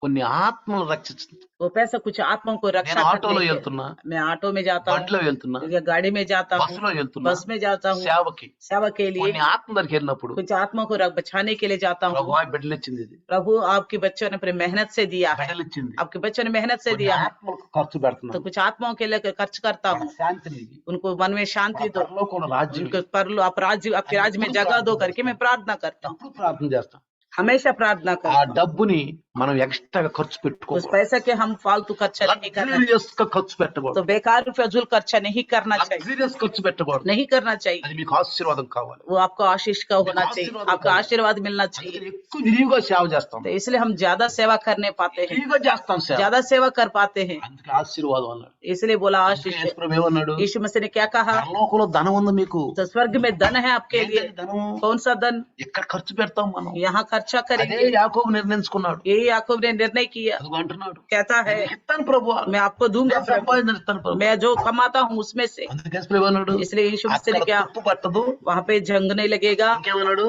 కొన్ని ఆత్మలు రక్షిస్తుంది. वो पैसा कुछ आत्माओं को रक्षा నేను ఆటోలో करने के- వెళ్తున్నా, मैं ऑटो में जाता हूँ, బండిలో వెళ్తున్నా, या गाड़ी में जाता हूँ, బస్సులో వెళ్తున్నా, बस में जाता हूँ, సేవకి सेवा के लिए కొన్ని ఆత్మ దగ్గరికి వెళ్ళినప్పుడు कुछ ఆత్మों को बचाने के लिए जाता हूँ। ప్రభువా బిడ్డలు ఇచ్చింది, ఇది प्रभु आपके बच्चों ने अपनी मेहनत से दिया है, బిడ్డలు ఇచ్చింది, आपके बच्चों ने मेहनत से కొన్ని दिया है, ఆత్మలకు ఖర్చు तो పెడుతున్నాను, कुछ आत्माओं के लिए खर्च करता हूँ, శాంతిని ఇవ్వు. उनको मन में शांति दो, పరలోకంలో రాజ్యం उनको परलो आप राज्य आपके राज्य में जगह दो करके मैं प्रार्थना करता हूँ, ఎప్పుడు ప్రార్థన చేస్తాం. हमेशा प्रार्थना ఆ करता हूँ। డబ్బుని మనం ఎక్స్ట్రాగా ఖర్చు उस పెట్టుకోకూడదు. पैसे के हम फालतू खर्चा नहीं करना चाहिए। లగ్జరియస్ గా ఖర్చు तो పెట్టకూడదు. बेकार फजूल खर्चा नहीं करना चाहिए, లగ్జరియస్ ఖర్చు పెట్టకూడదు. नहीं करना चाहिए। అది మీకు ఆశీర్వాదం కావాలి. वो आपको आशीष का होना चाहिए, आशीर्वाद आपका होगा। आशीर्वाद मिलना चाहिए। అందుకని ఎక్కువ విరివిగా సేవ చేస్తాం. तो इसलिए हम ज्यादा सेवा करने पाते हैं, విరివిగా చేస్తాం సేవ. ज्यादा सेवा कर पाते हैं, అందుకే ఆశీర్వాదం అన్నాడు. इसलिए बोला అందుకే आशीष। యేసు ప్రభు ఏమన్నాడు? यीशु मसीह ने क्या कहा? పరలోకంలో ధనం ఉంది మీకు. तो स्वर्ग में धन है आपके लिए। ఏంటది ధనం? कौन सा धन? ఇక్కడ ఖర్చు పెడతాం మనం. यहाँ खर्चा అదే करेंगे। యాకోబు నిర్ణయించుకున్నాడు. यही याकूब ने निर्णय किया, అదిగో అంటున్నాడు, कहता है నేను ఇస్తాను ప్రభు, मैं आपको दूंगा నేను प्रभु, సంపాదించిన ఇస్తాను ప్రభు. मैं जो कमाता हूँ उसमें से। అందుకే యేసు ప్రభు అన్నాడు, इसलिए यीशु मसीह ने అక్కడ क्या, తుప్పు పట్టదు, वहाँ पे जंग नहीं लगेगा, ఇంకేమన్నాడు,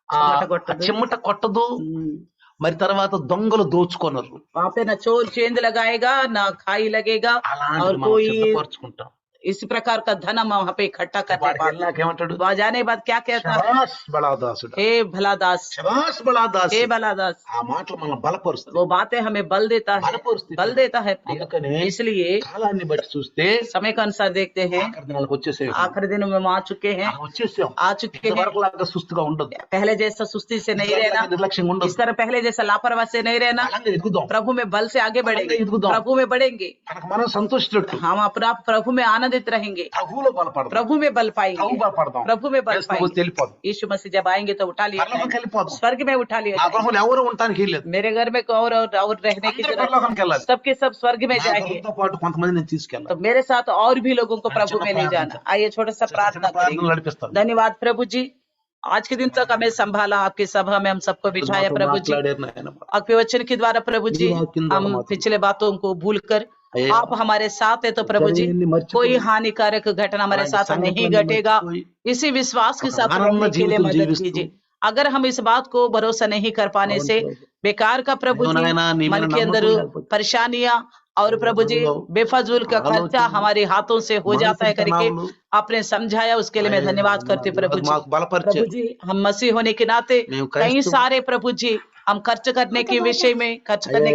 చిమ్మట కొట్టదు. చిమ్మట కొట్టదు, మరి తర్వాత దొంగలు దోచుకొనరు. वहाँ पे न चोर चेंद लगाएगा न खाई लगेगा, అలాంటి और మనం कोई సిద్ధపరచుకుంటాం. इस प्रकार का धन हम वहाँ पे इकट्ठा करने వాడికి पाते। వెళ్ళాక ఏమంటాడు, वहाँ जाने के बाद क्या कहता है? శబాష్ బలాదాసుడు, हे भला दास, శబాష్ బలాదాసు. हे भला दास। ఆ మాటలు మనం బలపరుస్తాయి, वो बातें हमें बल देता है, బలపరుస్తాయి. बल देता है। అందుకనే इसलिए కాలాన్ని బట్టి చూస్తే समय के अनुसार देखते हैं, ఆఖరి దినాలకు వచ్చేసేవి, आखिरी दिनों में हम आ चुके हैं, వచ్చేసాం. आ चुके हैं। ఇంతవరకు లాగా సుస్థిగా ఉండదు, पहले जैसा सुस्ती से नहीं रहना, నిర్లక్ష్యంగా ఉండదు. इस तरह पहले जैसा लापरवाही से नहीं रहना, బలంగా ఎదుగుదాం, प्रभु में बल से आगे बढ़ेंगे, ఎదుగుదాం. प्रभु में बढ़ेंगे, మనకు మనం సంతోషించట్టు हम अपना प्रभु में आनंदित रहेंगे, ప్రభువులో బలపడదాం, प्रभु में बल ప్రభు पाएंगे, బలపడదాం. प्रभु में बल యేసు ప్రభు पाएंगे। వెళ్ళిపోదాం, यीशु मसीह जब आएंगे तो उठा लिया పరలోకంకి जाएगा, వెళ్ళిపోదాం. स्वर्ग में उठा लिया నా जाएगा। గృహంలో ఎవరు ఉండటానికి లేదు, मेरे घर में और रहने की అందరూ जरूरत, పరలోకానికి వెళ్ళాలి. सबके सब स्वर्ग में నా जाएंगे। గృహంతో పాటు కొంతమంది నేను తీసుకెళ్ళాలి. तो मेरे साथ और भी लोगों को प्रभु में ले जाना। आइए छोटा सा प्रार्थना ప్రార్థనలు करेंगे। నడిపిస్తాను. धन्यवाद प्रभु जी, आज के दिन तक हमें संभाला, आपकी सभा में हम सबको बिठाया నాతో प्रभु जी। మాట్లాడారు నాయన. आपके वचन के द्वारा प्रभु जी ఈ వాక్యం ద్వారా हम మాతో पिछले बातों को भूलकर అయ్యా, आप हमारे साथ है तो प्रभु जी జరిగింది మర్చిపోయి, कोई हानिकारक घटना हमारे అలాంటి साथ नहीं సంఘటనలు घटेगा। మర్చిపోయి, इसी विश्वास के ఒక साथ ఆనంద रहने के लिए జీవితం मदद జీవిస్తూ, कीजिए। अगर हम इस बात को भरोसा नहीं कर पाने से बेकार का प्रभु అయ్యో जी నాయనా, నీ మీద मन के अंदर నమ్మకం లేకపోతే, परेशानियां और प्रभु जी बेफजूल का खर्चा हमारे हाथों से हो जाता है करके आपने समझाया, उसके लिए मैं धन्यवाद करती हूँ प्रभु जी। మాకు బలపరిచే प्रभु जी हम मसीह होने के नाते మేము कई క్రైస్తవ सारे प्रभु जी हम खर्च करने के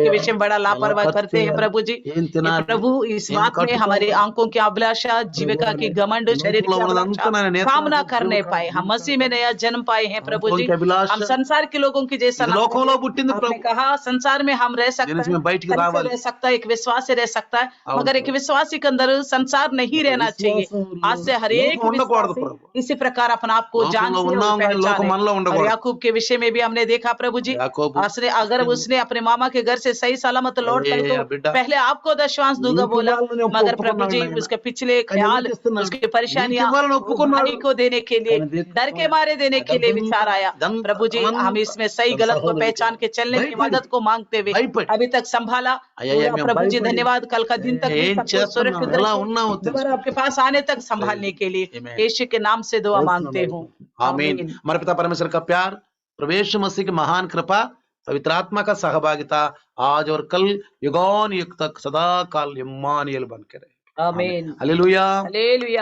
विषय में बड़ा लापरवाही करते हैं प्रभु जी। ఏం తినాలి, प्रभु इस ఏం बात में కట్టుకోవాలి, हमारी आंखों की अभिलाषा, जीविका की घमंड, शरीर की లోకంలో ఉన్నదంతా अभिलाषा నాయన నేత్రం कामना చూపు कर नहीं కాదు. पाए। हम मसीह में नया जन्म पाए हैं प्रभु जी। లోకంకి అభిలాష, हम संसार के लोगों की जैसा ఇది ना లోకంలో रहे। పుట్టింది आपने ప్రభు, कहा संसार में हम रह सकते దీని నుంచి हैं, మేము బయటికి धन से రావాలి. रह सकता है, एक विश्वास से रह सकता है, అవును मगर एक ప్రభు. विश्वासी के अंदर संसार नहीं रहना चाहिए। आज से हर एक లోకం ఉండకూడదు विश्वासी ప్రభు. इसी प्रकार अपने आप को जान లోకంలో से और ఉన్నాం కానీ లోకం पहचाने। మనలో और ఉండకూడదు. याकूब के विषय में भी हमने देखा प्रभु जी, యాకోబు उसने अगर उसने अपने मामा के घर से सही सलामत लौट कर అయ్యా तो బిడ్డ, पहले आपको दशवांश दूंगा నీకు बोला, ఇవ్వాలని मगर ఒప్పుకున్నాడు प्रभु जी నాయన. उसके पिछले కానీ ख्याल, ఎందుకు ఇస్తున్నాడు? उसकी నీకు परेशानियां ఇవ్వాలని ఒప్పుకున్నాడు. भाई को देने के लिए, కానీ देखो, डर के मारे देने के लिए అదంతా विचार आया। प्रभु जी हम इसमें सही गलत को पहचान के चलने की मदद को मांगते हुए భయపడి अभी तक संभाला। అయ్యా पूरा మేము प्रभु जी భయపడి धन्यवाद, कल का दिन तक भी ఏం सबको చేస్తున్నాం, सुरक्षित ఎలా रखे। ఉన్నామో दोबारा आपके पास आने तक संभालने के लिए Amen. यीशु के नाम से दुआ मांगते हूँ, आमीन। आमीन। हमारे पिता परमेश्वर का प्यार, प्रवेश मसीह की महान कृपा, पवित्र आत्मा का सहभागिता आज और कल युगान युग तक सदा काल इम्मानुएल बन के रहे। आमीन। हालेलुया। हालेलुया।